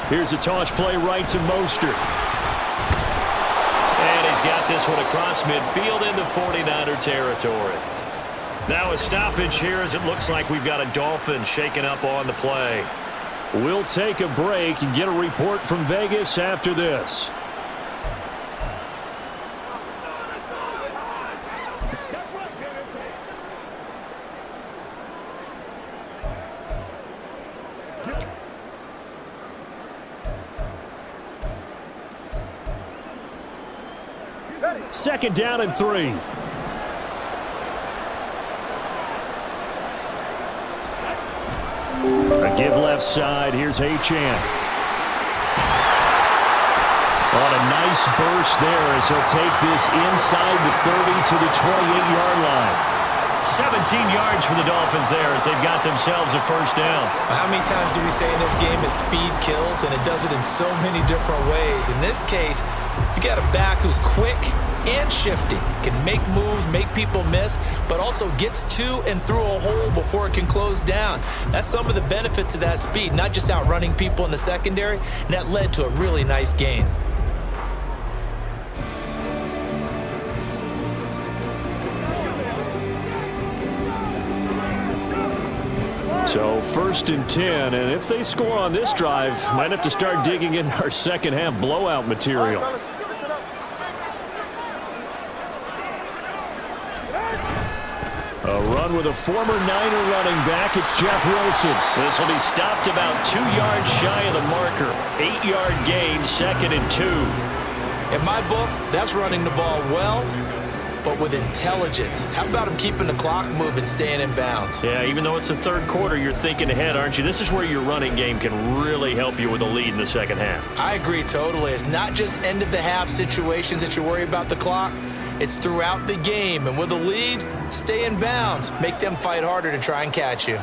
Here's a toss play right to Mostert. And he's got this one across midfield into 49er territory. Now a stoppage here as it looks like we've got a Dolphin shaken up on the play. We'll take a break and get a report from Vegas after this. Second down and 3. A give left side. Here's Achane. On a nice burst there as he'll take this inside the 30 to the 28-yard line. 17 yards for the Dolphins there as they've got themselves a 1st down. How many times do we say in this game is speed kills, and it does it in so many different ways. In this case, you got a back who's quick and shifty, can make moves, make people miss, but also gets to and through a hole before it can close down. That's some of the benefits of that speed, not just outrunning people in the secondary, and that led to a really nice gain. So 1st and 10, and if they score on this drive, might have to start digging in our second half blowout material. A run with a former Niner running back. It's Jeff Wilson. This will be stopped about 2 yards shy of the marker. 8-yard gain, 2nd and 2. In my book, that's running the ball well but with intelligence. How about him keeping the clock moving, staying in bounds? Yeah, even though it's the third quarter, you're thinking ahead, aren't you? This is where your running game can really help you with a lead in the second half. I agree totally. It's not just end-of-the-half situations that you worry about the clock. It's throughout the game. And with a lead, stay in bounds. Make them fight harder to try and catch you.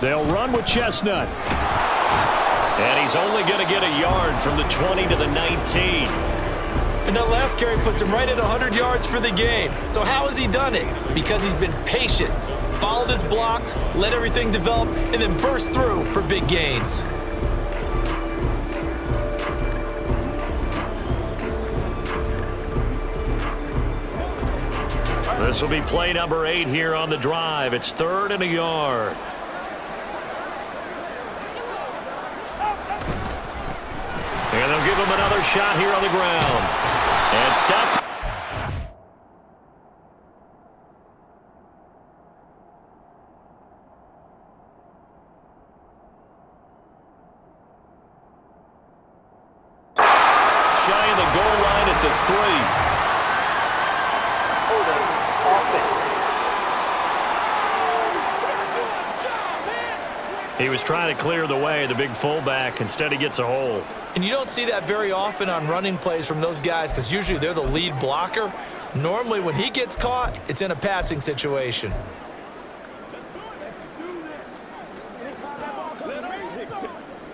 They'll run with Chestnut. And he's only going to get a yard from the 20 to the 19. And that last carry puts him right at 100 yards for the game. So how has he done it? Because he's been patient, followed his blocks, let everything develop, and then burst through for big gains. This will be play number 8 here on the drive. It's 3rd and a yard. And they'll give him another shot here on the ground. And stopped. Shy of the goal line at the 3. He was trying to clear the way, the big fullback. Instead, he gets a hold. And you don't see that very often on running plays from those guys because usually they're the lead blocker. Normally, when he gets caught, it's in a passing situation.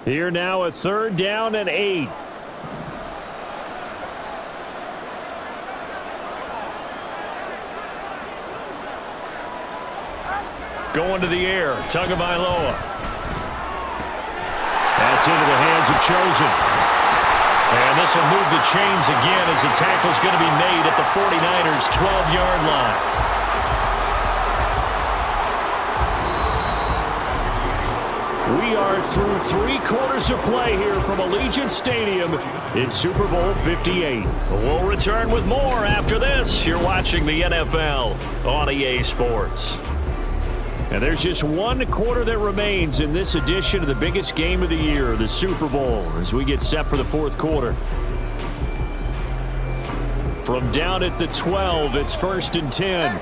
Here now, a 3rd down and 8. Going to the air, Tagovailoa. That's into the hands of Chosen. And this will move the chains again as the tackle's going to be made at the 49ers' 12-yard line. We are through 3 quarters of play here from Allegiant Stadium in Super Bowl 58. We'll return with more after this. You're watching the NFL on EA Sports. And there's just 1 quarter that remains in this edition of the biggest game of the year, the Super Bowl, as we get set for the 4th quarter. From down at the 12, it's 1st and 10.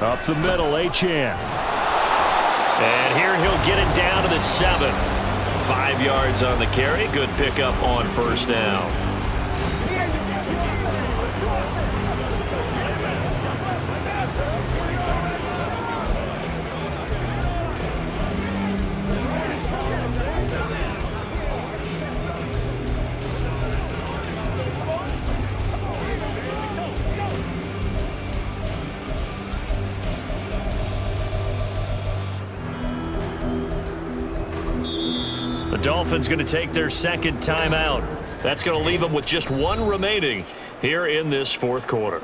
Up the middle, Achane. And here he'll get it down to the 7. 5 yards on the carry. Good pickup on 1st down. Dolphins going to take their 2nd timeout. That's going to leave them with just 1 remaining here in this 4th quarter.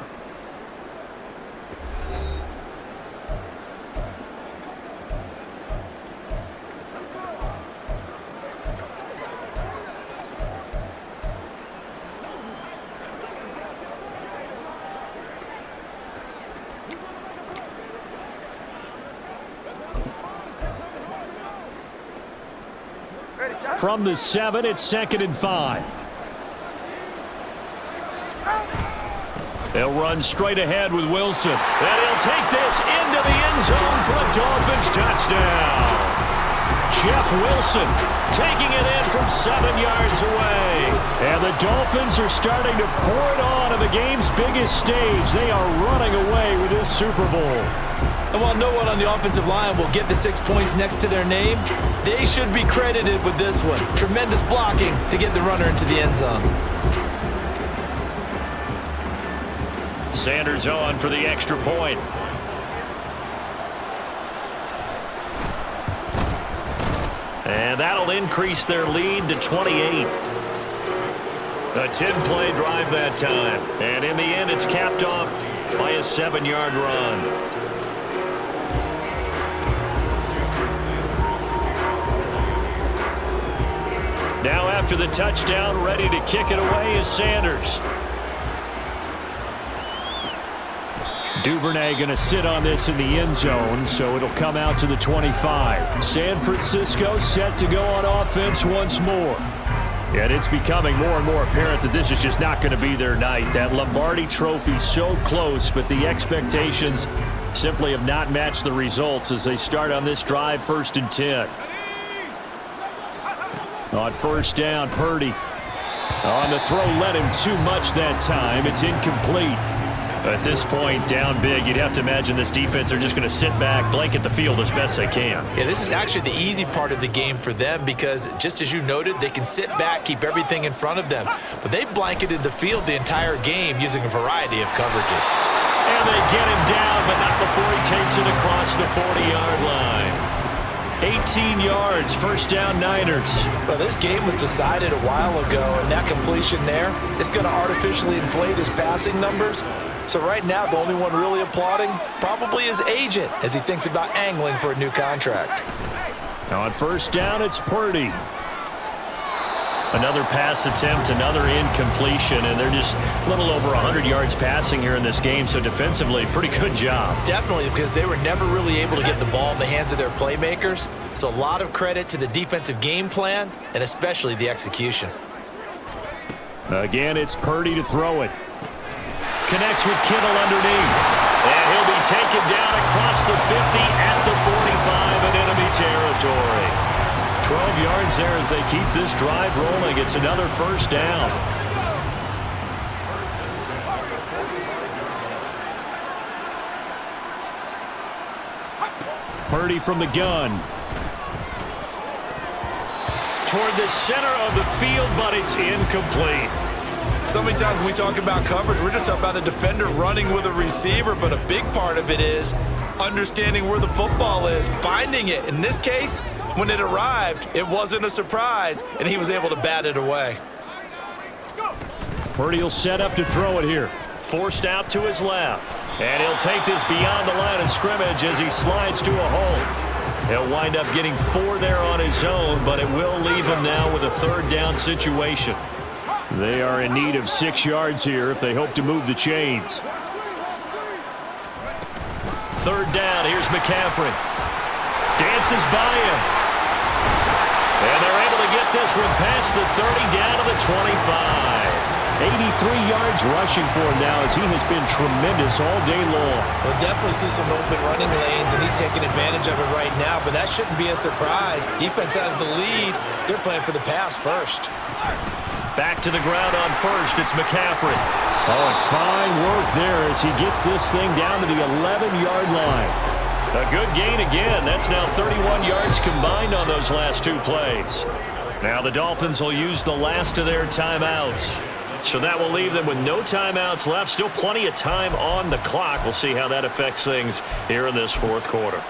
From the 7, it's 2nd and 5. They'll run straight ahead with Wilson. And he'll take this into the end zone for a Dolphins touchdown. Jeff Wilson taking it in from 7 yards away. And the Dolphins are starting to pour it on the game's biggest stage. They are running away with this Super Bowl. And while no one on the offensive line will get the 6 points next to their name, they should be credited with this one. Tremendous blocking to get the runner into the end zone. Sanders on for the extra point. And that'll increase their lead to 28. A 10-play drive that time. And in the end, it's capped off by a 7-yard run. Now after the touchdown, ready to kick it away is Sanders. Duvernay going to sit on this in the end zone, so it'll come out to the 25. San Francisco set to go on offense once more. And it's becoming more and more apparent that this is just not going to be their night. That Lombardi Trophy so close, but the expectations simply have not matched the results as they start on this drive, 1st and 10. On 1st down, Purdy. On the throw, led him too much that time. It's incomplete. At this point, down big, you'd have to imagine this defense are just going to sit back, blanket the field as best they can. Yeah, this is actually the easy part of the game for them because, just as you noted, they can sit back, keep everything in front of them. But they've blanketed the field the entire game using a variety of coverages. And they get him down, but not before he takes it across the 40-yard line. 18 yards, 1st down, Niners. Well, this game was decided a while ago, and that completion there is going to artificially inflate his passing numbers. So right now, the only one really applauding probably his agent as he thinks about angling for a new contract. Now on 1st down, it's Purdy. Another pass attempt, another incompletion, and they're just a little over 100 yards passing here in this game, so defensively, pretty good job. Definitely, because they were never really able to get the ball in the hands of their playmakers, so a lot of credit to the defensive game plan and especially the execution. Again, it's Purdy to throw it. Connects with Kittle underneath, and he'll be taken down across the 50 at the 45 in enemy territory. 12 yards there as they keep this drive rolling. It's another 1st down. Purdy from the gun. Toward the center of the field, but it's incomplete. So many times when we talk about coverage, we're just about a defender running with a receiver, but a big part of it is understanding where the football is, finding it. In this case, when it arrived, it wasn't a surprise, and he was able to bat it away. Purdy will set up to throw it here. Forced out to his left. And he'll take this beyond the line of scrimmage as he slides to a hole. He'll wind up getting 4 there on his own, but it will leave him now with a 3rd down situation. They are in need of 6 yards here if they hope to move the chains. 3rd down, here's McCaffrey. Dances by him. And they're able to get this one past the 30 down to the 25. 83 yards rushing for him now as he has been tremendous all day long. We'll definitely see some open running lanes, and he's taking advantage of it right now, but that shouldn't be a surprise. Defense has the lead. They're playing for the pass first. Back to the ground on 1st, it's McCaffrey. Oh, and fine work there as he gets this thing down to the 11-yard line. A good gain again. That's now 31 yards combined on those last 2 plays. Now the Dolphins will use the last of their timeouts. So that will leave them with no timeouts left. Still plenty of time on the clock. We'll see how that affects things here in this 4th quarter.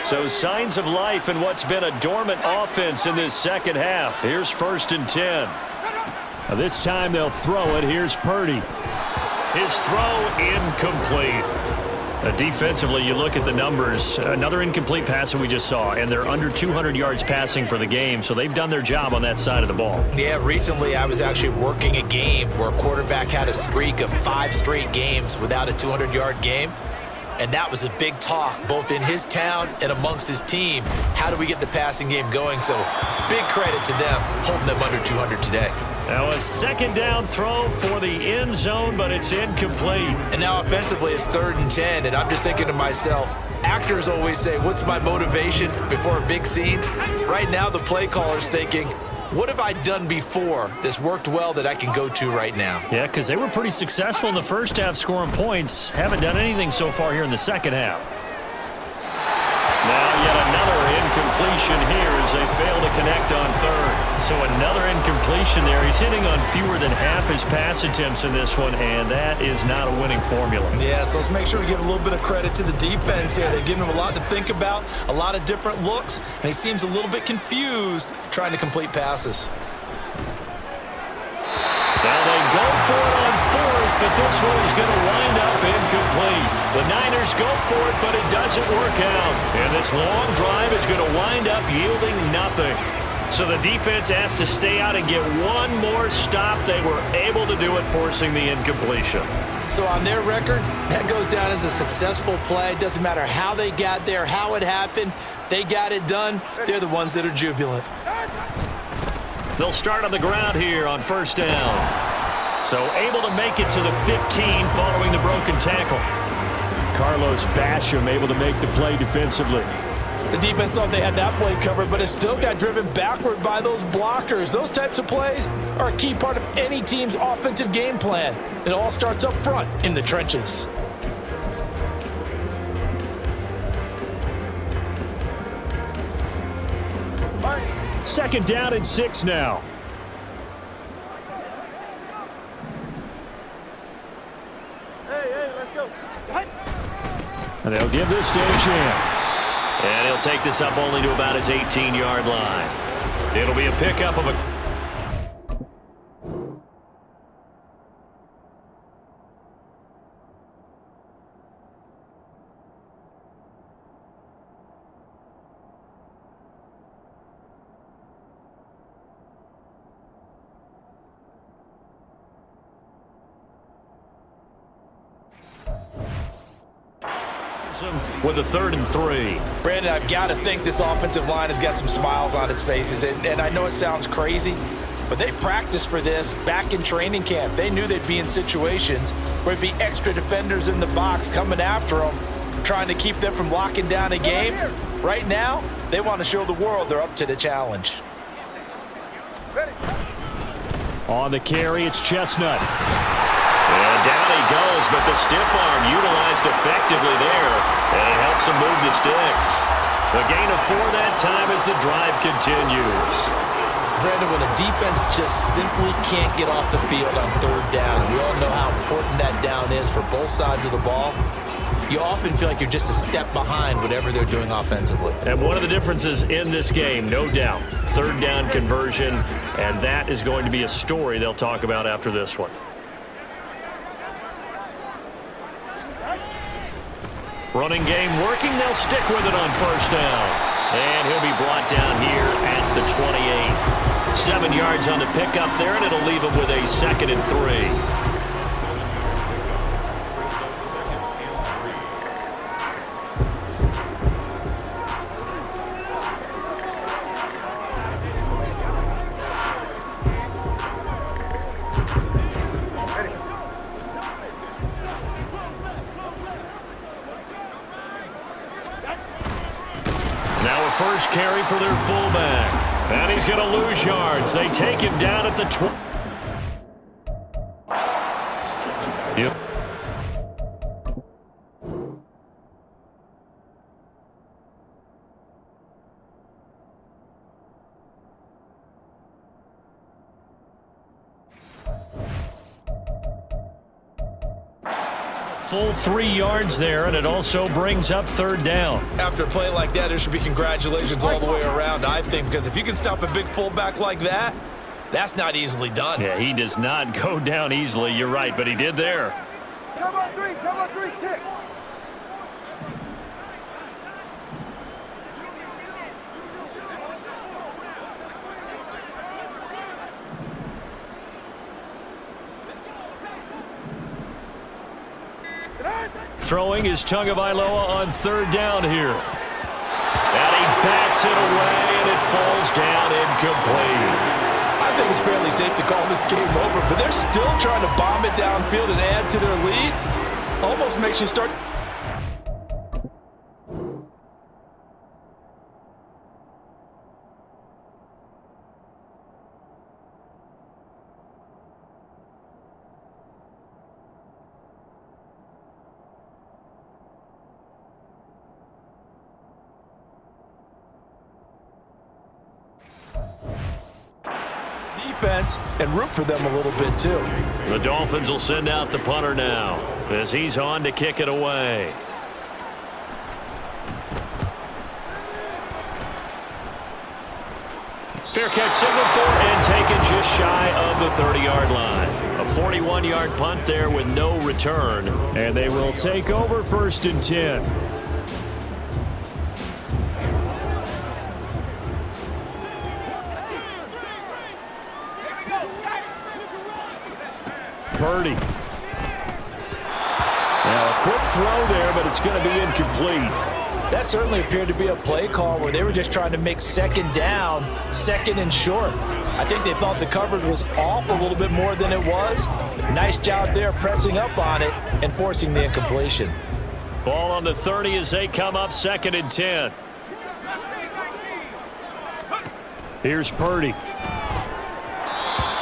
So signs of life in what's been a dormant offense in this 2nd half. Here's 1st and 10. Now this time they'll throw it. Here's Purdy. His throw incomplete. Defensively, you look at the numbers. Another incomplete pass that we just saw, and they're under 200 yards passing for the game, so they've done their job on that side of the ball. Yeah, recently I was actually working a game where a quarterback had a streak of 5 straight games without a 200-yard game. And that was a big talk, both in his town and amongst his team. How do we get the passing game going? So big credit to them, holding them under 200 today. Now a 2nd down throw for the end zone, but it's incomplete. And now offensively it's 3rd and 10, and I'm just thinking to myself, actors always say, what's my motivation before a big scene? Right now the play caller's thinking, what have I done before that's worked well that I can go to right now? Yeah, because they were pretty successful in the 1st half scoring points. Haven't done anything so far here in the 2nd half. Now yet another incompletion here as they fail to connect on 3rd. So another incompletion there. He's hitting on fewer than half his pass attempts in this one, and that is not a winning formula. Yeah, so let's make sure we give a little bit of credit to the defense here. They've given him a lot to think about, a lot of different looks, and he seems a little bit confused trying to complete passes. Now they go for it on 4th, but this one is going to wind up incomplete. The Niners go for it, but it doesn't work out. And this long drive is going to wind up yielding nothing. So the defense asked to stay out and get one more stop. They were able to do it, forcing the incompletion. So on their record, that goes down as a successful play. Doesn't matter how they got there, how it happened. They got it done. They're the ones that are jubilant. They'll start on the ground here on first down. So able to make it to the 15 following the broken tackle. Carlos Basham able to make the play defensively. The defense thought they had that play covered, but it still got driven backward by those blockers. Those types of plays are a key part of any team's offensive game plan. It all starts up front in the trenches. Second down and 6 now. Hey, let's go. And they'll give this to a chance. And he'll take this up only to about his 18-yard line. It'll be a pickup of a... with a 3rd and 3. Brandon, I've got to think this offensive line has got some smiles on its faces. And I know it sounds crazy, but they practiced for this back in training camp. They knew they'd be in situations where there'd be extra defenders in the box coming after them, trying to keep them from locking down a game. Right now, they want to show the world they're up to the challenge. On the carry, it's Chestnut. And down he goes, but the stiff arm utilized effectively there, and it helps him move the sticks. The gain of 4 that time as the drive continues. Brandon, when a defense just simply can't get off the field on 3rd down, and we all know how important that down is for both sides of the ball, you often feel like you're just a step behind whatever they're doing offensively. And one of the differences in this game, no doubt, 3rd down conversion, and that is going to be a story they'll talk about after this one. Running game working, they'll stick with it on first down. And he'll be brought down here at the 28. 7 yards on the pickup there, and it'll leave him with a 2nd and 3. First carry for their fullback. And he's going to lose yards. They take him down at the 20. Yep. Full 3 yards there, and it also brings up 3rd down. After a play like that, there should be congratulations all the way around, I think, because if you can stop a big fullback like that, that's not easily done. Yeah, he does not go down easily. You're right, but he did there. Come on, 3, kick. Throwing is Tagovailoa on 3rd down here. And he backs it away, and it falls down incomplete. I think it's fairly safe to call this game over, but they're still trying to bomb it downfield and add to their lead. Almost makes you start... and root for them a little bit too. The Dolphins will send out the punter now as he's on to kick it away. Fair catch signal for and taken just shy of the 30-yard line. A 41-yard punt there with no return. And they will take over 1st and 10. Purdy. Now a quick throw there, but it's going to be incomplete. That certainly appeared to be a play call where they were just trying to make second down, second and short. I think they thought the coverage was off a little bit more than it was. Nice job there pressing up on it and forcing the incompletion. Ball on the 30 as they come up 2nd and 10. Here's Purdy.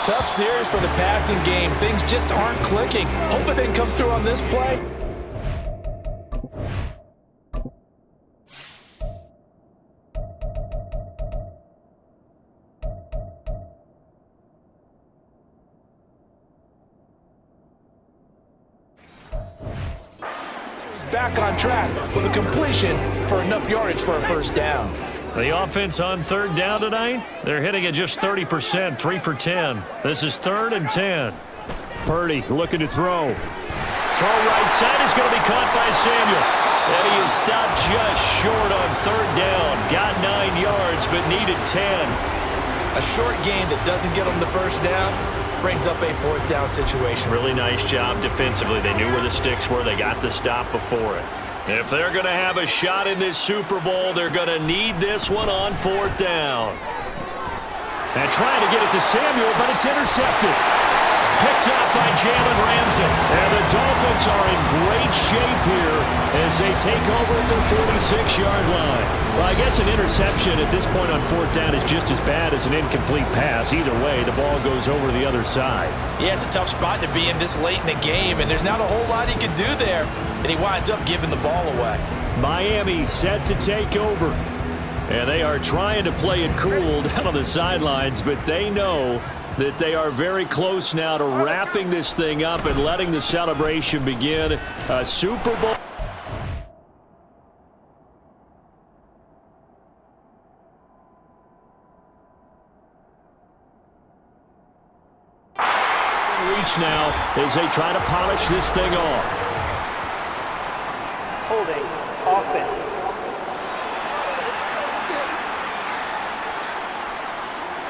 Tough series for the passing game. Things just aren't clicking. Hoping they can come through on this play. Back on track with a completion for enough yardage for a first down. The offense on 3rd down tonight, they're hitting at just 30%, 3 for 10. This is 3rd and 10. Purdy looking to throw. Throw right side is going to be caught by Samuel. And he is stopped just short on 3rd down. Got 9 yards, but needed 10. A short gain that doesn't get them the first down brings up a 4th down situation. Really nice job defensively. They knew where the sticks were. They got the stop before it. If they're going to have a shot in this Super Bowl, they're going to need this one on 4th down. And trying to get it to Samuel, but it's intercepted. Picked up by Jalen Ramsey. And the Dolphins are in great shape here as they take over at the 46-yard line. Well, I guess an interception at this point on 4th down is just as bad as an incomplete pass. Either way, the ball goes over the other side. Yeah, it's a tough spot to be in this late in the game, and there's not a whole lot he can do there. And he winds up giving the ball away. Miami set to take over. And they are trying to play it cool down on the sidelines, but they know that they are very close now to wrapping this thing up and letting the celebration begin. A Super Bowl. Reach now as they try to polish this thing off. Holding offense.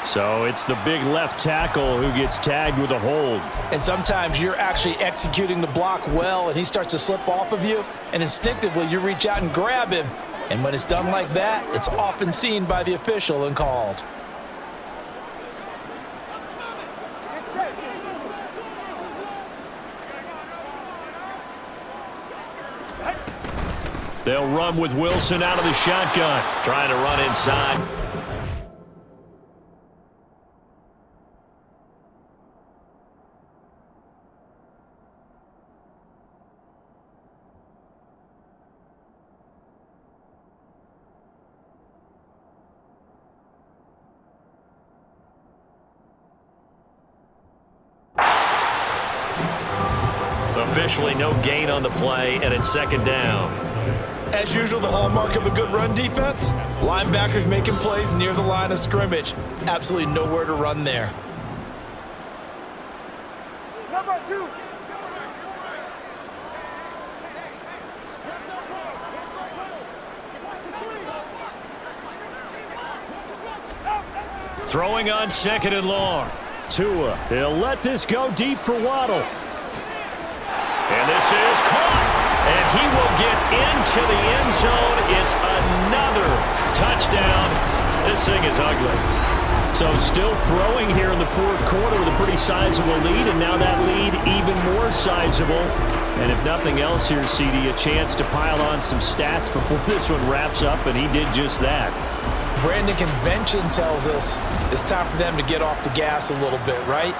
So it's the big left tackle who gets tagged with a hold. And sometimes you're actually executing the block well, and he starts to slip off of you, and instinctively you reach out and grab him. And when it's done like that, it's often seen by the official and called. They'll run with Wilson out of the shotgun. Trying to run inside. Officially no gain on the play, and it's 2nd down. As usual, the hallmark of a good run defense, linebackers making plays near the line of scrimmage. Absolutely nowhere to run there. Number 2. Throwing on 2nd and long. Tua, he'll let this go deep for Waddle. And this is caught. And he will get into the end zone. It's another touchdown. This thing is ugly. So still throwing here in the 4th quarter with a pretty sizable lead, and now that lead even more sizable. And if nothing else here, CD, a chance to pile on some stats before this one wraps up, and he did just that. Brandon, convention tells us it's time for them to get off the gas a little bit, right?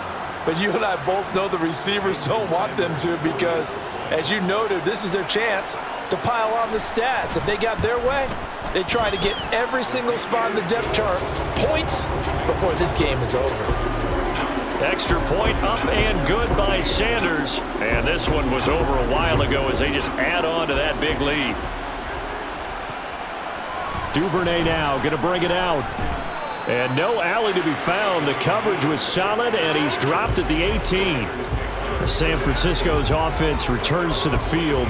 But you and I both know the receivers don't want them to, because, as you noted, this is their chance to pile on the stats. If they got their way, they try to get every single spot in the depth chart points before this game is over. Extra point up and good by Sanders. And this one was over a while ago as they just add on to that big lead. Duvernay now going to bring it out. And no alley to be found. The coverage was solid, and he's dropped at the 18. San Francisco's offense returns to the field.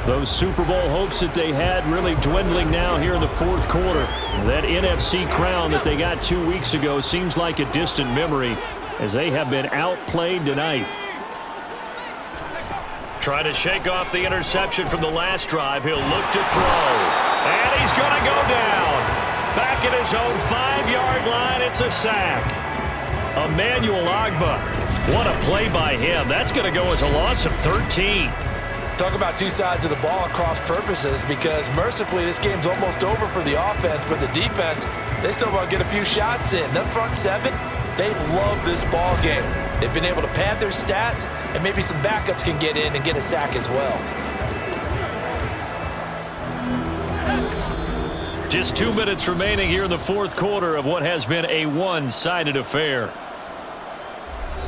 Those Super Bowl hopes that they had really dwindling now here in the 4th quarter. That NFC crown that they got 2 weeks ago seems like a distant memory as they have been outplayed tonight. Trying to shake off the interception from the last drive. He'll look to throw. And he's going to go down. Back at his own 5-yard line, it's a sack. Emmanuel Ogbah. What a play by him. That's going to go as a loss of 13. Talk about two sides of the ball at cross purposes, because mercifully this game's almost over for the offense, but the defense, they still want to get a few shots in. That front seven, they've loved this ball game. They've been able to pad their stats, and maybe some backups can get in and get a sack as well. Just 2 minutes remaining here in the fourth quarter of what has been a one-sided affair.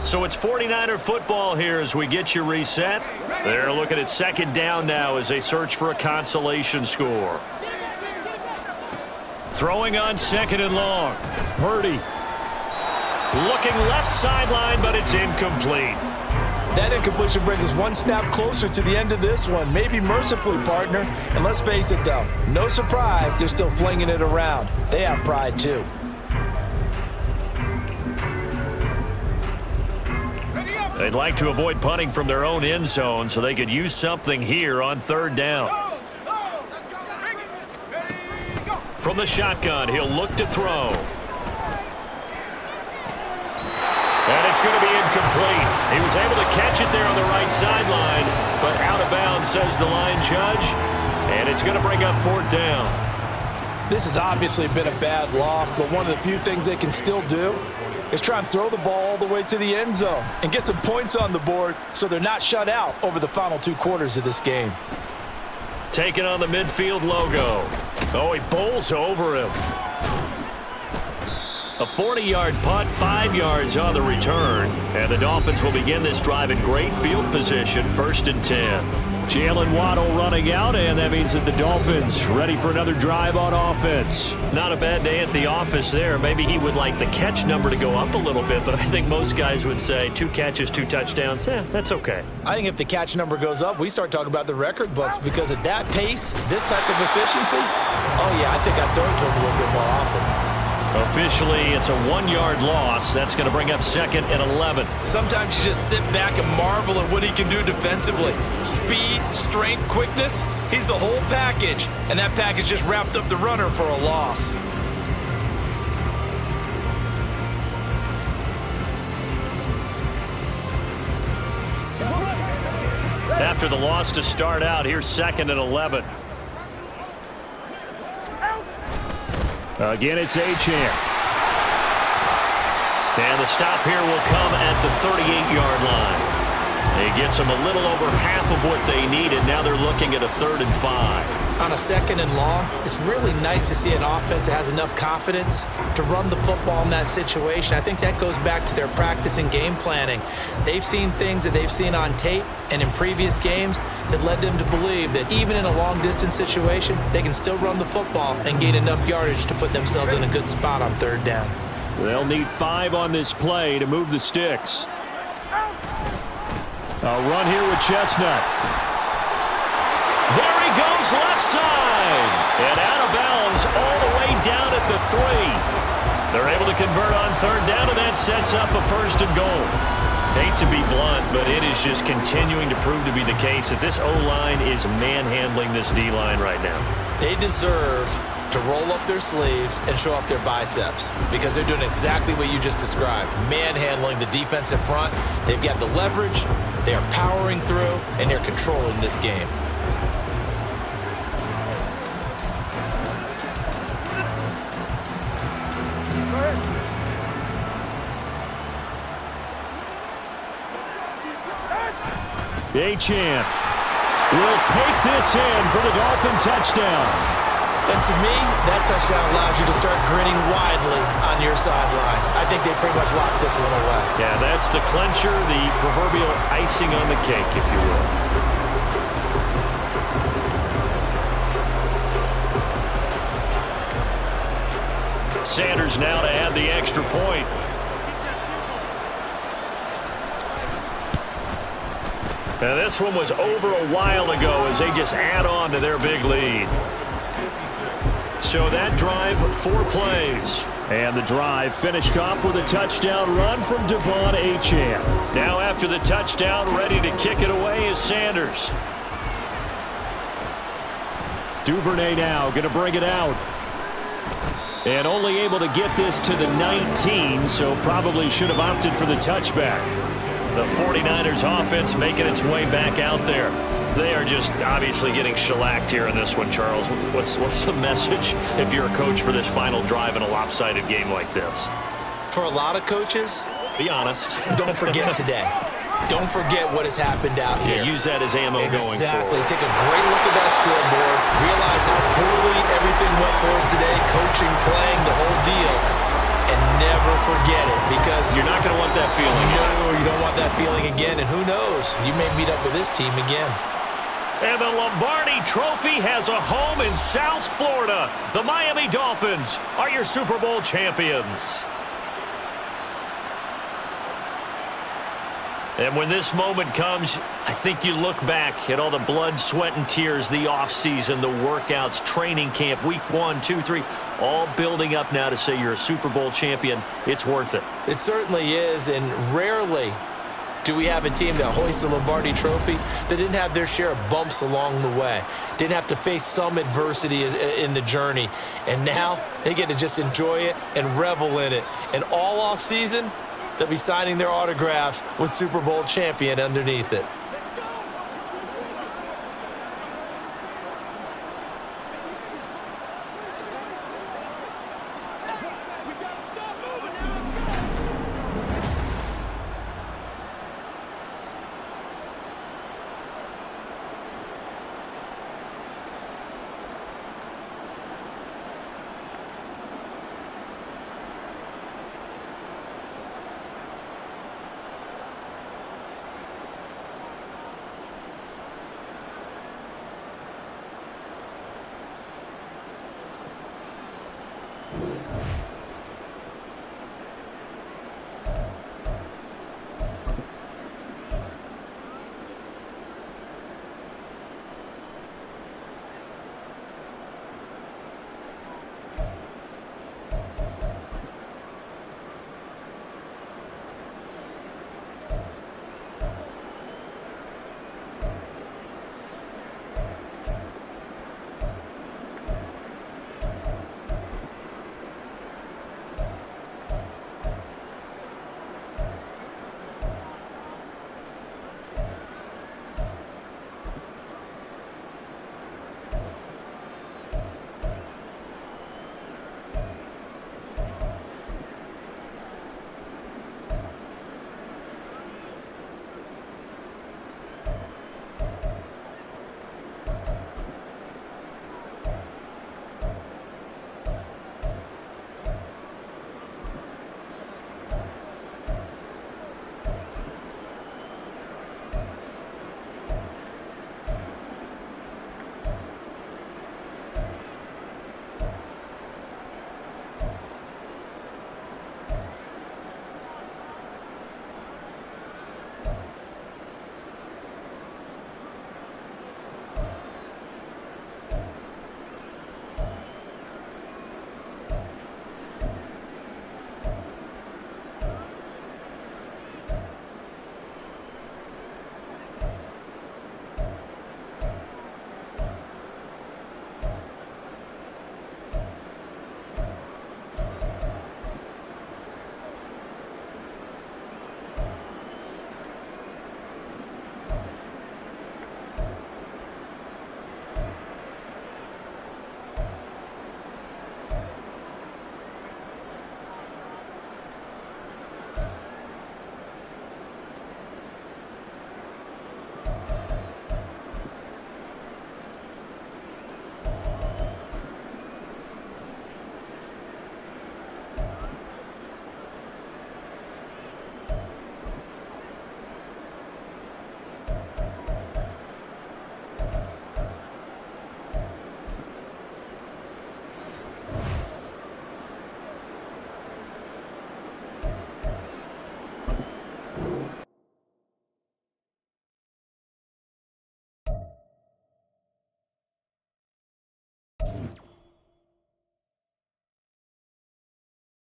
So it's 49er football here as we get you reset. They're looking at second down now as they search for a consolation score. Throwing on second and long. Purdy. Looking left sideline, but it's incomplete. That incompletion brings us one snap closer to the end of this one. Maybe mercifully, partner. And let's face it, though, no surprise, they're still flinging it around. They have pride, too. They'd like to avoid punting from their own end zone so they could use something here on third down. From the shotgun, he'll look to throw. And it's going to be incomplete. He was able to catch it there on the right sideline, but out of bounds, says the line judge. And it's going to bring up fourth down. This has obviously been a bad loss, but one of the few things they can still do is try and throw the ball all the way to the end zone and get some points on the board so they're not shut out over the final 2 quarters of this game. Taking on the midfield logo. Oh, he bowls over him. A 40-yard punt, 5 yards on the return. And the Dolphins will begin this drive in great field position, 1st and 10. Jalen Waddle running out, and that means that the Dolphins ready for another drive on offense. Not a bad day at the office there. Maybe he would like the catch number to go up a little bit, but I think most guys would say 2 catches, 2 touchdowns. That's okay. I think if the catch number goes up, we start talking about the record books, because at that pace, this type of efficiency, oh yeah, I think I'd throw it to him a little bit more often. Officially, it's a 1-yard loss. That's going to bring up 2nd and 11. Sometimes you just sit back and marvel at what he can do defensively. Speed, strength, quickness, he's the whole package. And that package just wrapped up the runner for a loss. After the loss to start out, here's 2nd and 11. Again, it's Achane. And the stop here will come at the 38-yard line. It gets them a little over half of what they needed. Now they're looking at a 3rd and 5. On a 2nd and long, it's really nice to see an offense that has enough confidence to run the football in that situation. I think that goes back to their practice and game planning. They've seen things that they've seen on tape and in previous games that led them to believe that even in a long-distance situation, they can still run the football and gain enough yardage to put themselves in a good spot on 3rd down. They'll need 5 on this play to move the sticks. A run here with Chestnut. There he goes, left side. And out of bounds all the way down at the 3. They're able to convert on 3rd down, and that sets up a 1st and goal. Hate to be blunt, but it is just continuing to prove to be the case that this O-line is manhandling this D-line right now. They deserve to roll up their sleeves and show up their biceps, because they're doing exactly what you just described, manhandling the defensive front. They've got the leverage, they are powering through, and they're controlling this game. Achane will take this in for the Dolphin touchdown. And to me, that touchdown allows you to start grinning widely on your sideline. I think they pretty much locked this one away. Yeah, that's the clincher, the proverbial icing on the cake, if you will. Sanders now to add the extra point. Now this one was over a while ago as they just add on to their big lead. So that drive, 4 plays. And the drive finished off with a touchdown run from Devon Achane. Now after the touchdown, ready to kick it away is Sanders. Duvernay now going to bring it out. And only able to get this to the 19, so probably should have opted for the touchback. The 49ers offense making its way back out there. They are just obviously getting shellacked here in this one, Charles. What's the message if you're a coach for this final drive in a lopsided game like this? For a lot of coaches, be honest. Don't forget today. Don't forget what has happened out here. Use that as ammo going forward. Exactly. Take a great look at that scoreboard. Realize how poorly everything went for us today. Coaching, playing, the whole deal. And never forget it, because you're not going to want that feeling. No, you don't want that feeling again. And who knows? You may meet up with this team again. And the Lombardi Trophy has a home in South Florida. The Miami Dolphins are your Super Bowl champions. And when this moment comes, I think you look back at all the blood, sweat, and tears, the offseason, the workouts, training camp, week 1, 2, 3, all building up now to say you're a Super Bowl champion. It's worth it. It certainly is, and rarely do we have a team that hoists the Lombardi Trophy that didn't have their share of bumps along the way, didn't have to face some adversity in the journey, and now they get to just enjoy it and revel in it. And all offseason, they'll be signing their autographs with Super Bowl champion underneath it.